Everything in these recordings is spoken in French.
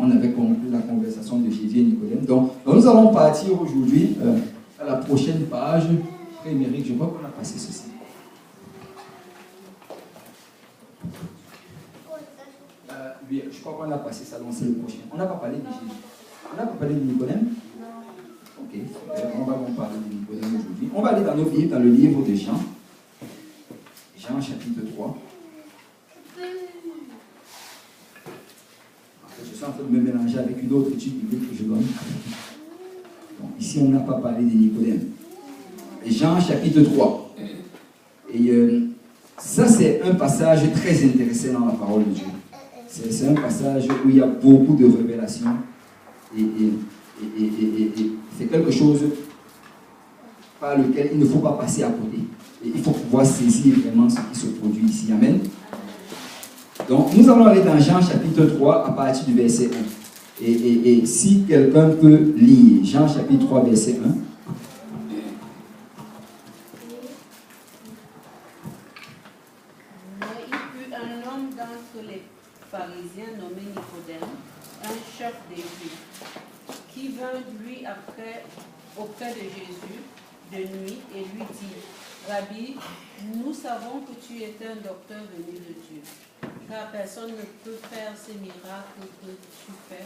on avait conclu la conversation de Jésus et Nicodème. Donc nous allons partir aujourd'hui à la prochaine page. Frère Émeric, je crois qu'on a passé ceci. Oui, je crois qu'on a passé ça, donc c'est le prochain. On n'a pas parlé de Jésus. On n'a pas parlé de Nicodème? Non. Ok, on va parler de Nicodème aujourd'hui. On va aller dans nos livres, dans le livre de Jean. Jean chapitre 3. Je suis en train de me mélanger avec une autre étude biblique que je donne. Donc, ici, on n'a pas parlé de Nicodème. Jean chapitre 3. Et ça, c'est un passage très intéressant dans la parole de Dieu. C'est un passage où il y a beaucoup de révélations. Et c'est quelque chose par lequel il ne faut pas passer à côté. Et il faut pouvoir saisir vraiment ce qui se produit ici. Amen. Donc, nous allons aller dans Jean chapitre 3 à partir du verset 1. Et si quelqu'un peut lire Jean chapitre 3, verset 1. Pharisien nommé Nicodème, un chef des Juifs, qui vint lui auprès de Jésus de nuit et lui dit: Rabbi, nous savons que tu es un docteur venu de Dieu, car personne ne peut faire ces miracles que tu fais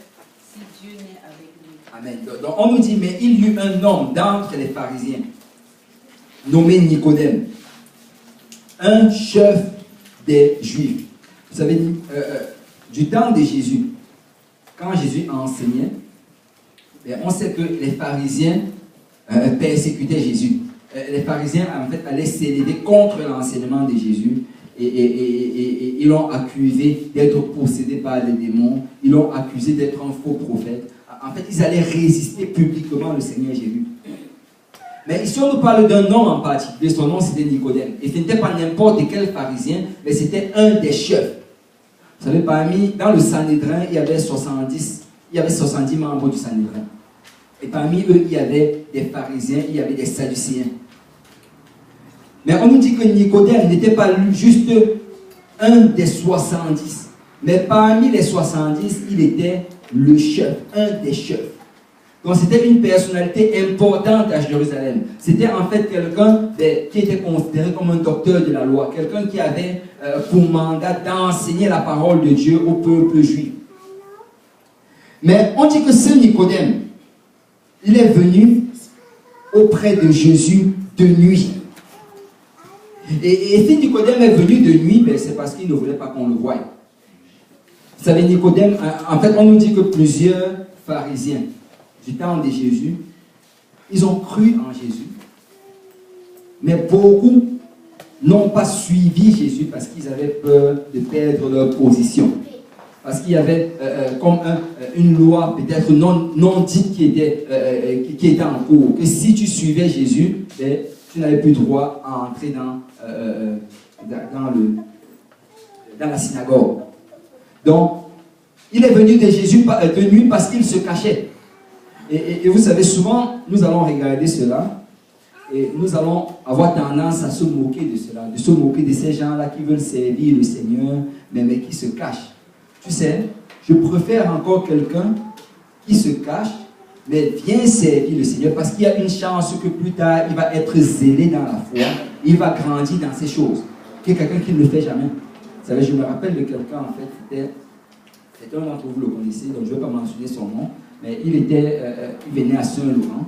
si Dieu n'est avec lui. Amen. Donc on nous dit, mais il y eut un homme d'entre les pharisiens nommé Nicodème, un chef des Juifs. Vous savez, du temps de Jésus, quand Jésus enseignait, on sait que les pharisiens persécutaient Jésus. Les pharisiens, en fait, allaient s'élever contre l'enseignement de Jésus et ils l'ont accusé d'être possédé par des démons, ils l'ont accusé d'être un faux prophète. En fait, ils allaient résister publiquement le Seigneur Jésus. Mais ici, on nous parle d'un homme en particulier, son nom c'était Nicodème. Et ce n'était pas n'importe quel pharisien, mais c'était un des chefs. Vous savez, dans le Sanhédrin, il y avait 70 membres du Sanhédrin. Et parmi eux, il y avait des pharisiens, il y avait des sadducéens. Mais on nous dit que Nicodème n'était pas juste un des 70. Mais parmi les 70, il était le chef, un des chefs. Donc c'était une personnalité importante à Jérusalem. C'était en fait quelqu'un qui était considéré comme un docteur de la loi, quelqu'un qui avait pour mandat d'enseigner la parole de Dieu au peuple juif. Mais on dit que ce Nicodème, il est venu auprès de Jésus de nuit. Et si Nicodème est venu de nuit, c'est parce qu'il ne voulait pas qu'on le voie. Vous savez, Nicodème, en fait, on nous dit que plusieurs pharisiens du temps de Jésus, ils ont cru en Jésus, mais beaucoup n'ont pas suivi Jésus parce qu'ils avaient peur de perdre leur position. Parce qu'il y avait comme une loi peut-être non dite qui était en cours, que si tu suivais Jésus, tu n'avais plus droit à entrer dans la synagogue. Donc, il est venu de Jésus de nuit parce qu'il se cachait. Et vous savez, souvent, nous allons regarder cela et nous allons avoir tendance à se moquer de cela, de se moquer de ces gens-là qui veulent servir le Seigneur, mais qui se cachent. Tu sais, je préfère encore quelqu'un qui se cache, mais vient servir le Seigneur parce qu'il y a une chance que plus tard, il va être zélé dans la foi, il va grandir dans ces choses, que quelqu'un qui ne le fait jamais. Vous savez, je me rappelle de quelqu'un, en fait, c'était un d'entre vous le connaissez, donc je ne vais pas mentionner son nom, mais il venait à Saint-Laurent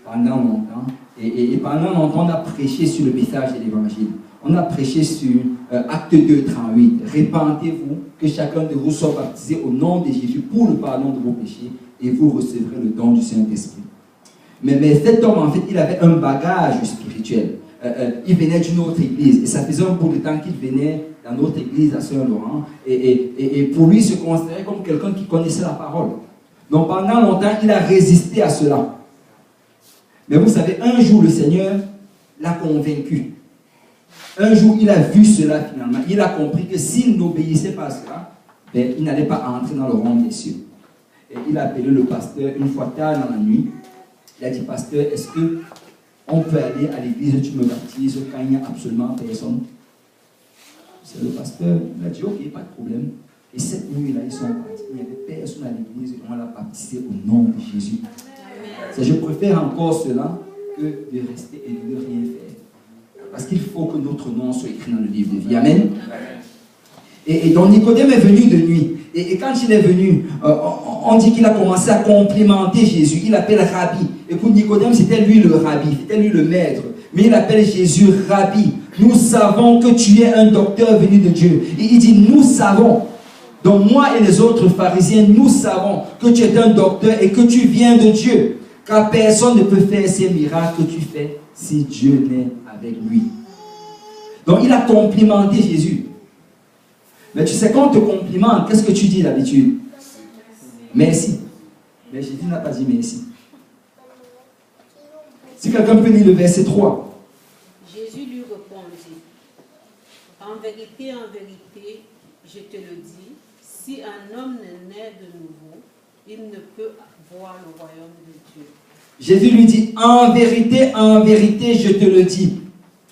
pendant longtemps. Et pendant longtemps, on a prêché sur le message de l'évangile. On a prêché sur Acte 2, 38. Répentez-vous, que chacun de vous soit baptisé au nom de Jésus pour le pardon de vos péchés et vous recevrez le don du Saint-Esprit. Mais cet homme, en fait, il avait un bagage spirituel. Il venait d'une autre église et ça faisait un bout de temps qu'il venait dans notre église à Saint-Laurent. Et pour lui, il se considérait comme quelqu'un qui connaissait la parole. Donc pendant longtemps, il a résisté à cela. Mais vous savez, un jour, le Seigneur l'a convaincu. Un jour, il a vu cela finalement. Il a compris que s'il n'obéissait pas à cela, il n'allait pas entrer dans le royaume des cieux. Et il a appelé le pasteur une fois tard dans la nuit. Il a dit, pasteur, est-ce qu'on peut aller à l'église où tu me baptises quand il n'y a absolument personne? C'est le pasteur. Il a dit, ok, pas de problème. Et cette nuit-là, ils sont partis. Il n'y avait personne à l'église. baptisé au nom de Jésus. Je préfère encore cela que de rester et de ne rien faire. Parce qu'il faut que notre nom soit écrit dans le livre de vie. Amen. Et donc Nicodème est venu de nuit. Et quand il est venu, on dit qu'il a commencé à complimenter Jésus. Il l'appelle Rabbi. Et pour Nicodème, c'était lui le Rabbi, c'était lui le maître. Mais il appelle Jésus Rabbi. Nous savons que tu es un docteur venu de Dieu. Et il dit, nous savons. Donc moi et les autres pharisiens, nous savons que tu es un docteur et que tu viens de Dieu. Car personne ne peut faire ces miracles que tu fais si Dieu n'est avec lui. Donc il a complimenté Jésus. Mais tu sais, quand on te complimente, qu'est-ce que tu dis d'habitude? Merci. Mais Jésus n'a pas dit merci. Si quelqu'un peut lire le verset 3. Jésus lui répondit, en vérité, je te le dis, si un homme ne naît de nouveau, il ne peut voir le royaume de Dieu. Jésus lui dit, en vérité, je te le dis,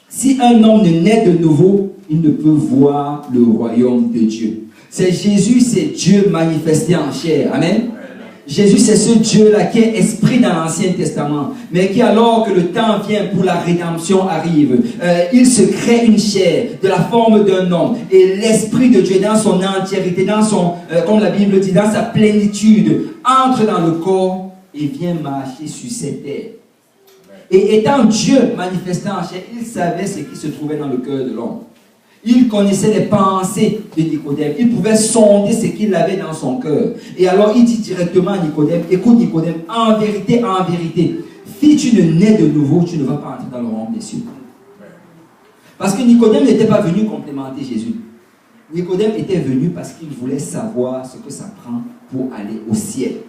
si un homme ne naît de nouveau, il ne peut voir le royaume de Dieu. C'est Jésus, c'est Dieu manifesté en chair. Amen. Jésus, c'est ce Dieu-là qui est esprit dans l'Ancien Testament, mais qui, alors que le temps vient pour la rédemption arrive, il se crée une chair de la forme d'un homme. Et l'Esprit de Dieu, dans son entièreté, dans son, comme la Bible dit, dans sa plénitude, entre dans le corps et vient marcher sur cette terre. Et étant Dieu manifesté en chair, il savait ce qui se trouvait dans le cœur de l'homme. Il connaissait les pensées de Nicodème. Il pouvait sonder ce qu'il avait dans son cœur. Et alors il dit directement à Nicodème, écoute Nicodème, en vérité, si tu ne nais de nouveau, tu ne vas pas entrer dans le royaume des cieux. Parce que Nicodème n'était pas venu complémenter Jésus. Nicodème était venu parce qu'il voulait savoir ce que ça prend pour aller au ciel.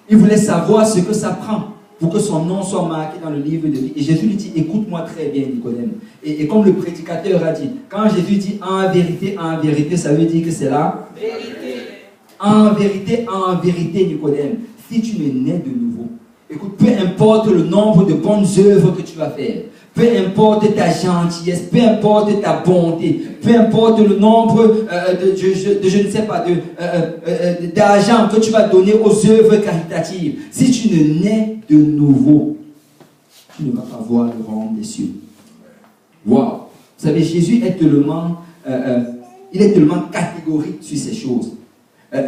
Il voulait savoir ce que ça prend pour que son nom soit marqué dans le livre de vie. Et Jésus lui dit, écoute-moi très bien, Nicodème. Et comme le prédicateur a dit, quand Jésus dit en vérité, ça veut dire que c'est la vérité. En vérité, Nicodème, si tu ne nais de nouveau, écoute, peu importe le nombre de bonnes œuvres que tu vas faire, peu importe ta gentillesse, peu importe ta bonté, peu importe le nombre je ne sais pas, d'argent que tu vas donner aux œuvres caritatives, si tu ne nais de nouveau, tu ne vas pas voir le royaume des cieux. Wow! Vous savez, Jésus est tellement, il est tellement catégorique sur ces choses.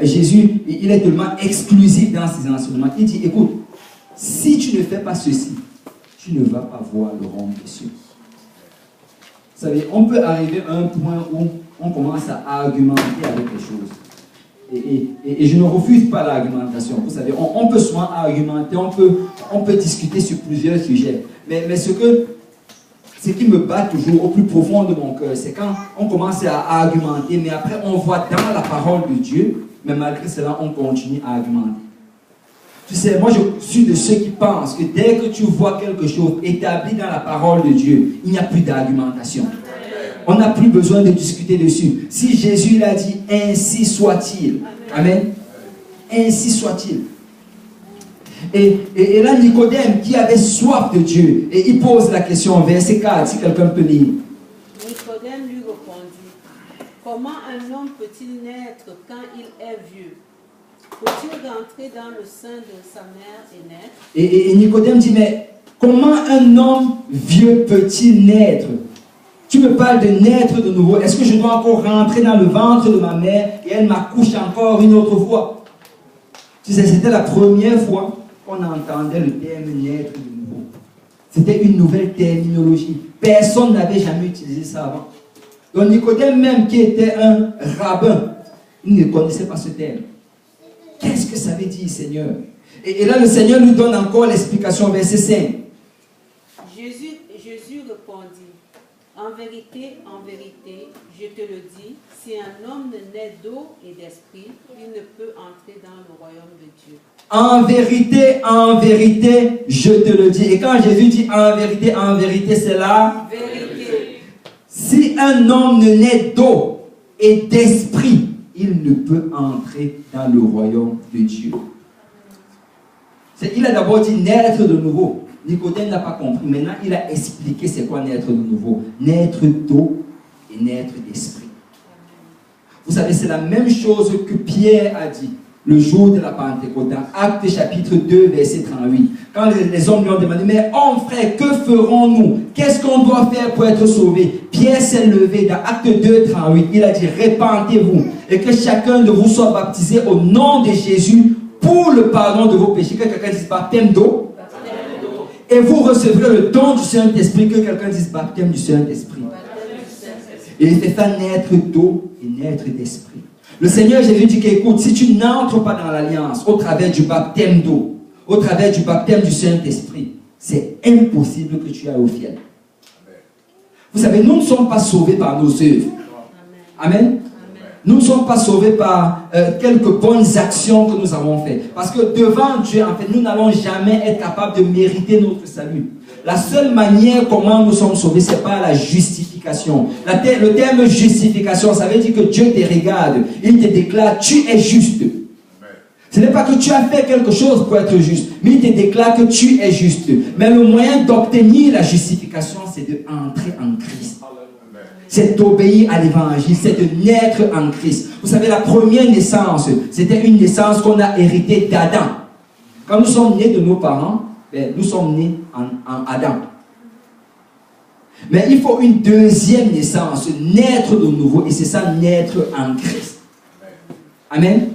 Jésus, il est tellement exclusif dans ses enseignements. Il dit, écoute, si tu ne fais pas ceci, tu ne vas pas voir le royaume des cieux. Vous savez, on peut arriver à un point où on commence à argumenter avec les choses. Et je ne refuse pas l'argumentation. Vous savez, on peut souvent argumenter, on peut discuter sur plusieurs sujets. Mais ce qui me bat toujours au plus profond de mon cœur, c'est quand on commence à argumenter, mais après on voit dans la parole de Dieu, mais malgré cela, on continue à argumenter. Tu sais, moi je suis de ceux qui pensent que dès que tu vois quelque chose établi dans la parole de Dieu, il n'y a plus d'argumentation. On n'a plus besoin de discuter dessus. Si Jésus l'a dit, ainsi soit-il. Amen. Ainsi soit-il. Et là, Nicodème, qui avait soif de Dieu, et il pose la question, verset 4, si quelqu'un peut lire. Nicodème lui répondit, comment un homme peut-il naître quand il est vieux? Peut-il rentrer dans le sein de sa mère et naître? Et Nicodème dit, mais comment un homme vieux peut-il naître? Tu me parles de naître de nouveau. Est-ce que je dois encore rentrer dans le ventre de ma mère et elle m'accouche encore une autre fois? Tu sais, c'était la première fois qu'on entendait le terme naître de nouveau. C'était une nouvelle terminologie. Personne n'avait jamais utilisé ça avant. Donc Nicodème même, qui était un rabbin, il ne connaissait pas ce terme. Qu'est-ce que ça veut dire, Seigneur? Et là, le Seigneur nous donne encore l'explication, verset 5. Jésus répondit, en vérité, je te le dis, si un homme ne naît d'eau et d'esprit, il ne peut entrer dans le royaume de Dieu. En vérité, je te le dis. Et quand Jésus dit en vérité, c'est la vérité. Si un homme ne naît d'eau et d'esprit, il ne peut entrer dans le royaume de Dieu. Il a d'abord dit naître de nouveau. Nicodème n'a pas compris. Maintenant, il a expliqué c'est quoi naître de nouveau. Naître d'eau et naître d'esprit. Vous savez, c'est la même chose que Pierre a dit. le jour de la Pentecôte, dans Actes chapitre 2, verset 38. Quand les hommes lui ont demandé, mais oh frère, que ferons-nous? Qu'est-ce qu'on doit faire pour être sauvé? Pierre s'est levé dans Actes 2, 38. Il a dit, répentez-vous et que chacun de vous soit baptisé au nom de Jésus pour le pardon de vos péchés. Que quelqu'un dise baptême d'eau. Et vous recevrez le don du Saint-Esprit. Que quelqu'un dise baptême du Saint-Esprit. Et il fait ça naître d'eau et naître d'esprit. Le Seigneur Jésus dit qu'écoute, si tu n'entres pas dans l'alliance au travers du baptême d'eau, au travers du baptême du Saint-Esprit, c'est impossible que tu ailles au ciel. Vous savez, nous ne sommes pas sauvés par nos œuvres. Amen. Nous ne sommes pas sauvés par quelques bonnes actions que nous avons faites. Parce que devant Dieu, en fait, nous n'allons jamais être capables de mériter notre salut. La seule manière comment nous sommes sauvés, c'est par la justification. Le terme justification, ça veut dire que Dieu te regarde, il te déclare, tu es juste. Ce n'est pas que tu as fait quelque chose pour être juste, mais il te déclare que tu es juste. Mais le moyen d'obtenir la justification, c'est d'entrer en Christ. C'est d'obéir à l'évangile, c'est de naître en Christ. Vous savez, la première naissance, c'était une naissance qu'on a héritée d'Adam. Quand nous sommes nés de nos parents, nous sommes nés en Adam. Mais il faut une deuxième naissance, naître de nouveau, et c'est ça, naître en Christ. Amen.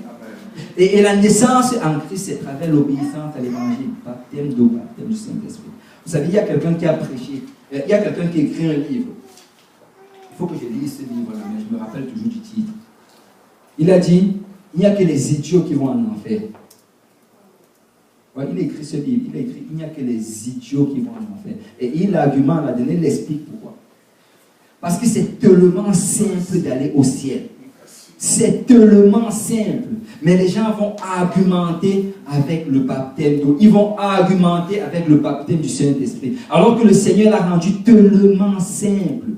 Et la naissance en Christ, c'est à travers l'obéissance à l'évangile, baptême d'eau, baptême du Saint-Esprit. Vous savez, il y a quelqu'un qui a prêché, il y a quelqu'un qui a écrit un livre. Il faut que je lise ce livre-là, mais je me rappelle toujours du titre. Il a dit, il n'y a que les idiots qui vont en enfer. Ouais, il a écrit ce livre, il a écrit, il n'y a que les idiots qui vont en enfer. Et il l'argument l'a donné, il explique pourquoi. Parce que c'est tellement simple d'aller au ciel. C'est tellement simple. Mais les gens vont argumenter avec le baptême d'eau. Ils vont argumenter avec le baptême du Saint-Esprit. Alors que le Seigneur l'a rendu tellement simple.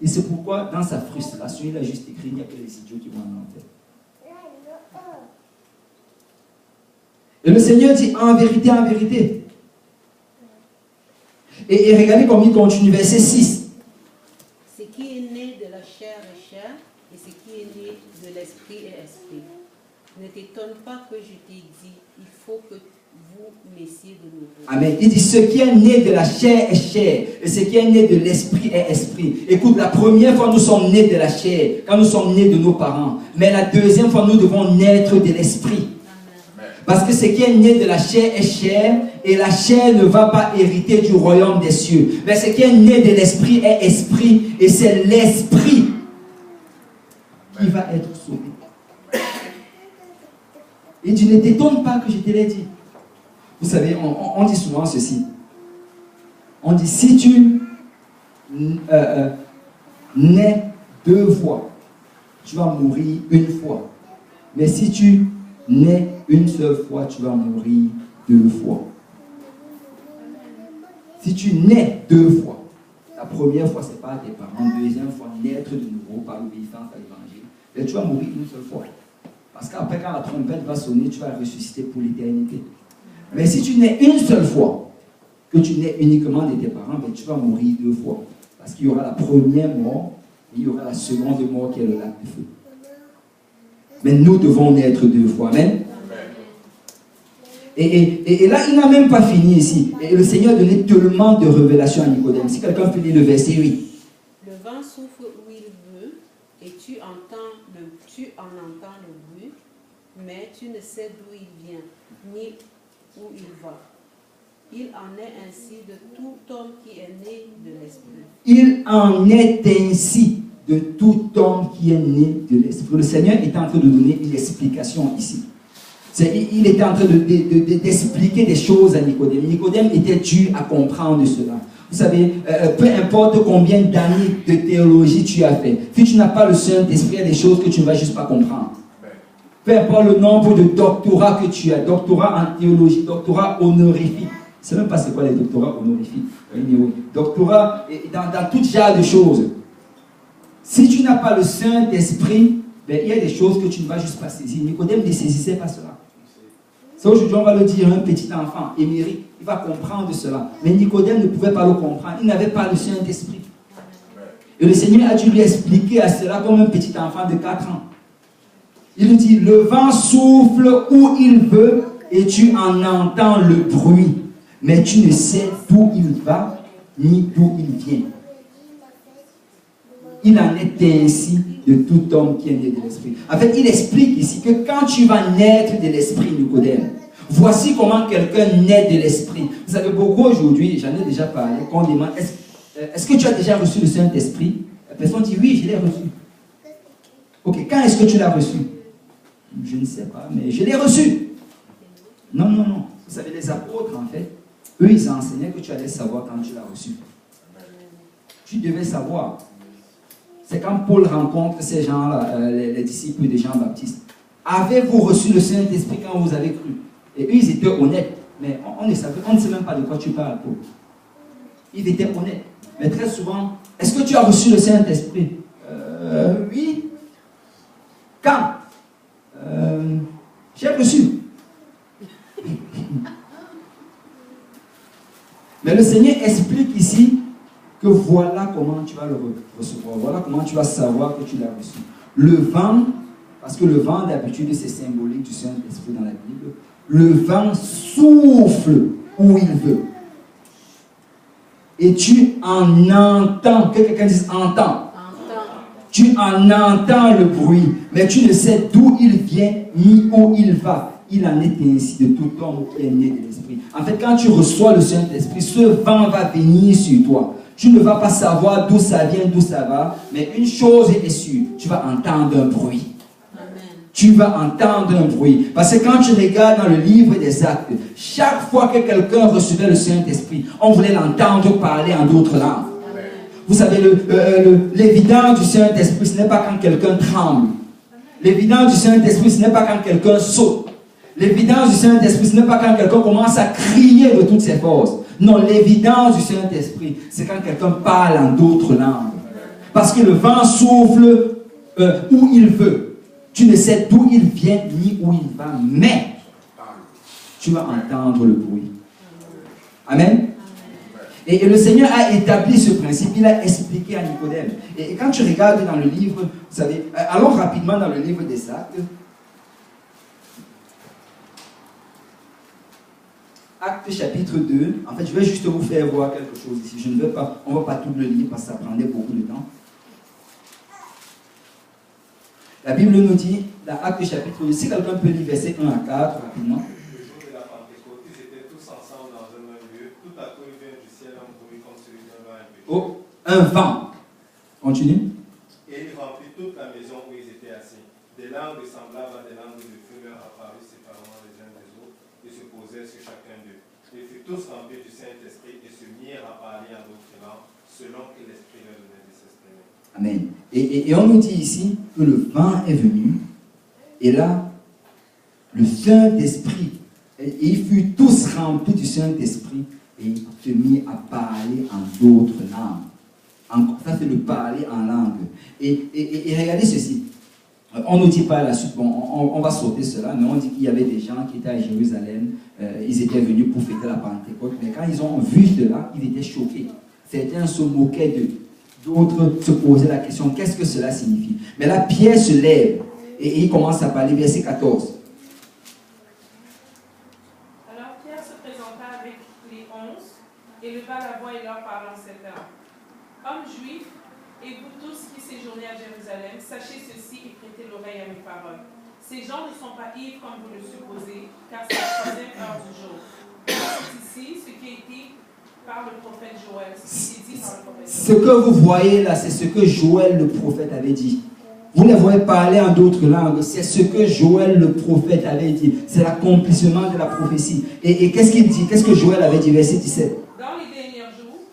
Et c'est pourquoi, dans sa frustration, il a juste écrit, il n'y a que les idiots qui vont en enfer. Et le Seigneur dit, en vérité, en vérité. Et regardez comme il continue, verset 6. Ce qui est né de la chair est chair, et ce qui est né de l'esprit est esprit. Ne t'étonne pas que je t'ai dit, il faut que vous naissiez de nouveau. Amen. Il dit, ce qui est né de la chair est chair, et ce qui est né de l'esprit est esprit. Écoute, la première fois, nous sommes nés de la chair, quand nous sommes nés de nos parents. Mais la deuxième fois, nous devons naître de l'esprit. Parce que ce qui est né de la chair est chair, et la chair ne va pas hériter du royaume des cieux. Mais ce qui est né de l'esprit est esprit, et c'est l'esprit qui va être sauvé. Et tu ne t'étonnes pas que je te l'ai dit. Vous savez, on dit souvent ceci. On dit, si tu nais 2 fois, tu vas mourir 1 fois. Mais si tu nais 1 seule fois, tu vas mourir 2 fois. Si tu nais 2 fois, la première fois, c'est pas tes parents, deuxième fois, naître de nouveau par l'obéissance à l'évangile, et tu vas mourir 1 seule fois. Parce qu'après, quand la trompette va sonner, tu vas ressusciter pour l'éternité. Mais si tu nais 1 seule fois, que tu nais uniquement de tes parents, ben, tu vas mourir 2 fois. Parce qu'il y aura la première mort, et il y aura la seconde mort qui est le lac de feu. Mais nous devons naître 2 fois. Amen. Et là, il n'a même pas fini ici. Et le Seigneur a donné tellement de révélations à Nicodème. Si quelqu'un peut lire le verset 8. Le vent souffle où il veut, et tu en entends le bruit, mais tu ne sais d'où il vient, ni où il va. Il en est ainsi de tout homme qui est né de l'Esprit. Il en est ainsi de tout homme qui est né de l'Esprit. Le Seigneur est en train de donner une explication ici. Il était en train d'expliquer des choses à Nicodème. Nicodème était dû à comprendre cela. Vous savez, peu importe combien d'années de théologie tu as fait, si tu n'as pas le Saint-Esprit, il y a des choses que tu ne vas juste pas comprendre. Peu importe le nombre de doctorats que tu as, doctorat en théologie, doctorat honorifique. Je ne sais même pas c'est quoi les doctorats honorifiques. Doctorat dans tout genre de choses. Si tu n'as pas le Saint-Esprit, ben, il y a des choses que tu ne vas juste pas saisir. Nicodème ne saisissait pas cela. C'est aujourd'hui, on va le dire à un petit enfant, émérite, il va comprendre cela. Mais Nicodème ne pouvait pas le comprendre. Il n'avait pas le Saint-Esprit. Et le Seigneur a dû lui expliquer à cela comme un petit enfant de 4 ans. Il nous dit, le vent souffle où il veut et tu en entends le bruit, mais tu ne sais d'où il va ni d'où il vient. Il en est ainsi de tout homme qui est né de l'esprit. En fait, il explique ici que quand tu vas naître de l'esprit, Nicodème, voici comment quelqu'un naît de l'esprit. Vous savez, beaucoup aujourd'hui, j'en ai déjà parlé, quand on demande, est-ce que tu as déjà reçu le Saint-Esprit? La personne dit, oui, je l'ai reçu. Ok, quand est-ce que tu l'as reçu? Je ne sais pas, mais je l'ai reçu. Non, non, non. Vous savez, les apôtres, en fait, eux, ils enseignaient que tu allais savoir quand tu l'as reçu. Tu devais savoir. C'est quand Paul rencontre ces gens-là, les disciples de Jean-Baptiste. Avez-vous reçu le Saint-Esprit quand vous avez cru? Et eux, ils étaient honnêtes. Mais on ne sait même pas de quoi tu parles, Paul. Ils étaient honnêtes. Mais très souvent, est-ce que tu as reçu le Saint-Esprit? Oui. Quand? J'ai reçu. Mais le Seigneur explique ici que voilà comment tu vas le recevoir, voilà comment tu vas savoir que tu l'as reçu. Le vent, parce que le vent d'habitude c'est symbolique du Saint-Esprit dans la Bible, le vent souffle où il veut. Et tu en entends, que quelqu'un dise entend. Tu en entends le bruit, mais tu ne sais d'où il vient ni où il va. Il en est ainsi de tout homme qui est né de l'Esprit. En fait, quand tu reçois le Saint-Esprit, ce vent va venir sur toi. Tu ne vas pas savoir d'où ça vient, d'où ça va, mais une chose est sûre, tu vas entendre un bruit. Amen. Tu vas entendre un bruit. Parce que quand tu regardes dans le livre des Actes, chaque fois que quelqu'un recevait le Saint-Esprit, on voulait l'entendre parler en d'autres langues. Vous savez, l'évidence du Saint-Esprit, ce n'est pas quand quelqu'un tremble. L'évidence du Saint-Esprit, ce n'est pas quand quelqu'un saute. L'évidence du Saint-Esprit, ce n'est pas quand quelqu'un commence à crier de toutes ses forces. Non, l'évidence du Saint-Esprit, c'est quand quelqu'un parle en d'autres langues. Parce que le vent souffle où il veut. Tu ne sais d'où il vient ni où il va, mais tu vas entendre le bruit. Amen. Et le Seigneur a établi ce principe, il a expliqué à Nicodème. Et quand tu regardes dans le livre, vous savez, allons rapidement dans le livre des Actes. Actes chapitre 2. En fait, je vais juste vous faire voir quelque chose ici. Je ne vais pas, on ne va pas tout le lire parce que ça prendrait beaucoup de temps. La Bible nous dit, dans Actes chapitre 2, si quelqu'un peut lire verset 1 à 4 rapidement. Le jour de la Pentecôte, ils étaient tous ensemble dans un même lieu. Tout à coup, il vient du ciel un bruit comme celui d'un vent impétueux. Oh, un vent. Continue. Et il remplit toute la maison où ils étaient assis. Des langues semblables à des langues de feu leur apparurent séparément les uns des autres et se posaient sur chacun d'eux. Ils furent tous remplis du Saint-Esprit et se mirent à parler en d'autres langues selon que l'Esprit leur donnait de s'exprimer. Amen. Et on nous dit ici que le vent est venu et là, le Saint-Esprit, et ils furent tous remplis du Saint-Esprit et ils se mirent à parler en d'autres langues. Ça, c'est le parler en langue. Et regardez ceci. On ne nous dit pas la suite, bon, on va sauter cela, mais on dit qu'il y avait des gens qui étaient à Jérusalem, ils étaient venus pour fêter la Pentecôte, mais quand ils ont vu cela, ils étaient choqués. Certains se moquaient d'eux, d'autres se posaient la question, qu'est-ce que cela signifie? Mais là, Pierre se lève et il commence à parler, verset 14. Alors Pierre se présenta avec les 11 et leva la voix et leur parla en ces termes. Hommes juifs, et vous tous qui séjournez à Jérusalem, sachez ceci et prêtez l'oreille à mes paroles. Ces gens ne sont pas ivres comme vous le supposez, car c'est la troisième heure du jour. C'est ici ce qui est dit par le prophète Joël. Ce que vous voyez là, c'est ce que Joël le prophète avait dit. Vous les voyez parler en d'autres langues, c'est ce que Joël le prophète avait dit. C'est l'accomplissement de la prophétie. Et qu'est-ce qu'il dit? Qu'est-ce que Joël avait dit? Verset 17. Dans les derniers jours,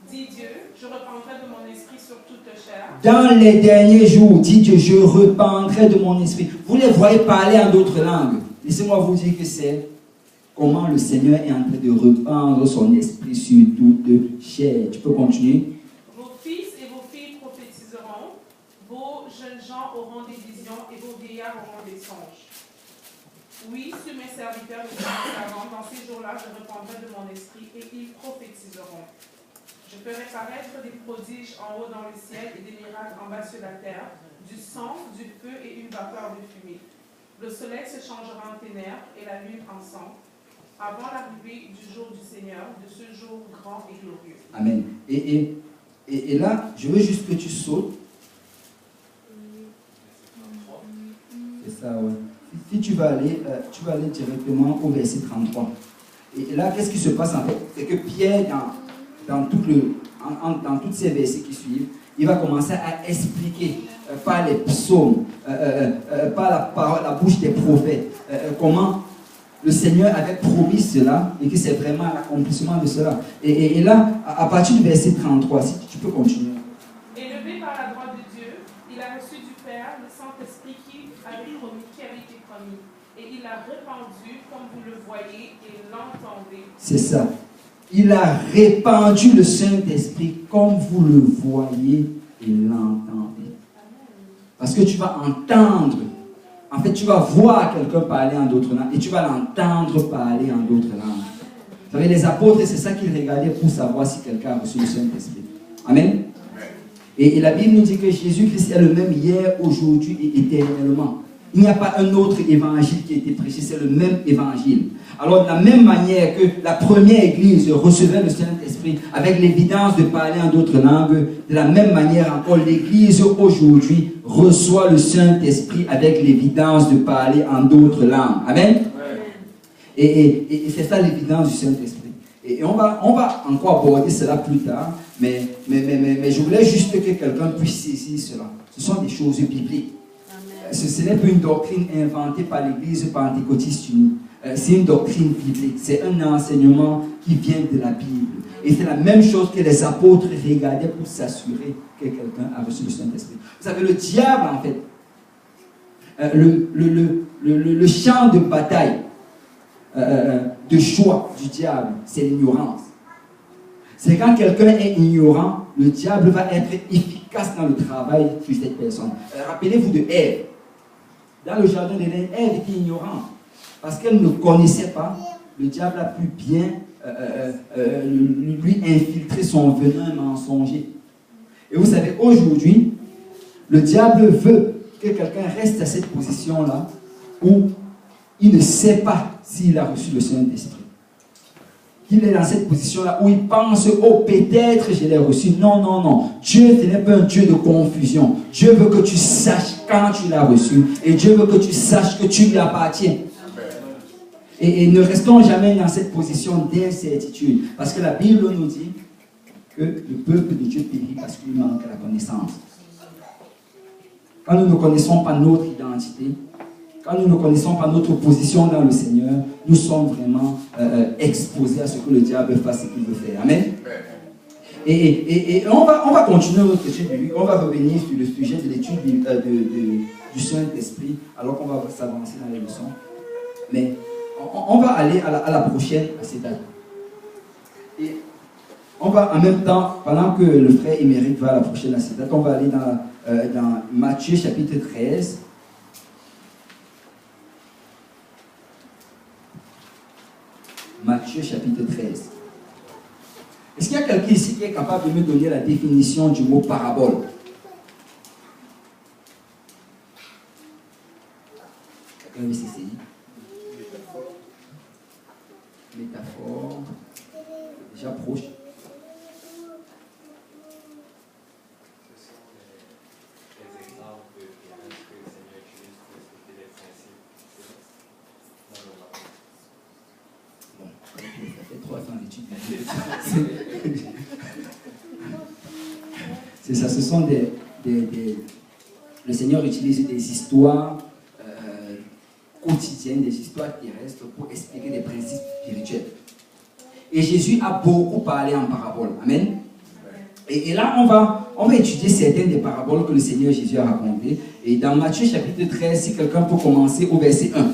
dit Dieu, je reprendrai de mon esprit sur toute chair. Dans les derniers jours, dit Dieu, je rependrai de mon esprit. Vous les voyez parler en d'autres langues. Laissez-moi vous dire que c'est comment le Seigneur est en train de rependre son esprit sur toute chair. Tu peux continuer? Vos fils et vos filles prophétiseront, vos jeunes gens auront des visions et vos vieillards auront des songes. Oui, sur mes serviteurs et sur mes servantes, dans ces jours-là, je répandrai de mon esprit et ils prophétiseront. Je ferai paraître des prodiges en haut dans le ciel et des miracles en bas sur la terre, du sang, du feu et une vapeur de fumée. Le soleil se changera en ténèbres et la lune en sang, avant l'arrivée du jour du Seigneur, de ce jour grand et glorieux. Amen. Et là, je veux juste que tu sautes. C'est ça, ouais. Si tu vas aller directement au verset 33. Et là, qu'est-ce qui se passe en fait? C'est que Pierre, dans tous ces versets qui suivent, il va commencer à expliquer par les psaumes, par la bouche des prophètes, comment le Seigneur avait promis cela et que c'est vraiment l'accomplissement de cela. Et là, à partir du verset 33, si tu peux continuer. Élevé par la droite de Dieu, il a reçu du Père le Saint-Esprit qui avait été promis. Et il l'a répandu comme vous le voyez et l'entendez. C'est ça. Il a répandu le Saint-Esprit comme vous le voyez et l'entendez. Parce que tu vas entendre. En fait, tu vas voir quelqu'un parler en d'autres langues et tu vas l'entendre parler en d'autres langues. Vous savez, les apôtres, c'est ça qu'ils regardaient pour savoir si quelqu'un a reçu le Saint-Esprit. Amen. Et la Bible nous dit que Jésus-Christ est le même hier, aujourd'hui et éternellement. Il n'y a pas un autre évangile qui a été prêché, c'est le même évangile. Alors, de la même manière que la première église recevait le Saint-Esprit avec l'évidence de parler en d'autres langues, de la même manière encore, l'église aujourd'hui reçoit le Saint-Esprit avec l'évidence de parler en d'autres langues. Amen. Et c'est ça l'évidence du Saint-Esprit. Et on va encore aborder cela plus tard, mais je voulais juste que quelqu'un puisse saisir cela. Ce sont des choses bibliques. Ce n'est pas une doctrine inventée par l'église pentecôtiste unie. C'est une doctrine biblique. C'est un enseignement qui vient de la Bible. Et c'est la même chose que les apôtres regardaient pour s'assurer que quelqu'un a reçu le Saint-Esprit. Vous savez, le diable, en fait, le champ de bataille, de choix du diable, c'est l'ignorance. C'est quand quelqu'un est ignorant, le diable va être efficace dans le travail sur cette personne. Rappelez-vous de Ève. Dans le jardin d'Éden, Ève était ignorante. Parce qu'elle ne connaissait pas, le diable a pu bien lui infiltrer son venin mensonger. Et vous savez, aujourd'hui, le diable veut que quelqu'un reste à cette position-là où il ne sait pas s'il a reçu le Saint-Esprit. Il est dans cette position-là où il pense, oh, peut-être je l'ai reçu. Non, non, non. Dieu, ce n'est pas un Dieu de confusion. Dieu veut que tu saches quand tu l'as reçu. Et Dieu veut que tu saches que tu lui appartiens. Et ne restons jamais dans cette position d'incertitude. Parce que la Bible nous dit que le peuple de Dieu périt parce qu'il manque la connaissance. Quand nous ne connaissons pas notre identité, quand nous ne connaissons pas notre position dans le Seigneur, nous sommes vraiment exposés à ce que le diable fasse ce qu'il veut faire. Amen. Et on va continuer notre étude biblique. On va revenir sur le sujet de l'étude du Saint-Esprit, alors qu'on va s'avancer dans les leçons. Mais on va aller à la prochaine acétate. Et on va en même temps, pendant que le frère Émeric va à la prochaine acétate, on va aller dans Matthieu chapitre 13. Matthieu chapitre 13. Est-ce qu'il y a quelqu'un ici qui est capable de me donner la définition du mot parabole? Quelqu'un veut s'essayer? Métaphore. Déjà proche. Ce sont les exemples que le Seigneur utilise pour expliquer les principes dans le monde. Bon, ça fait 3 ans d'études. C'est ça, ce sont le Seigneur utilise des histoires quotidiennes, des histoires terrestres pour expliquer des principes spirituels. Et Jésus a beaucoup parlé en paraboles. Amen. Et là, on va étudier certaines des paraboles que le Seigneur Jésus a racontées. Et dans Matthieu chapitre 13, si quelqu'un peut commencer au verset 1.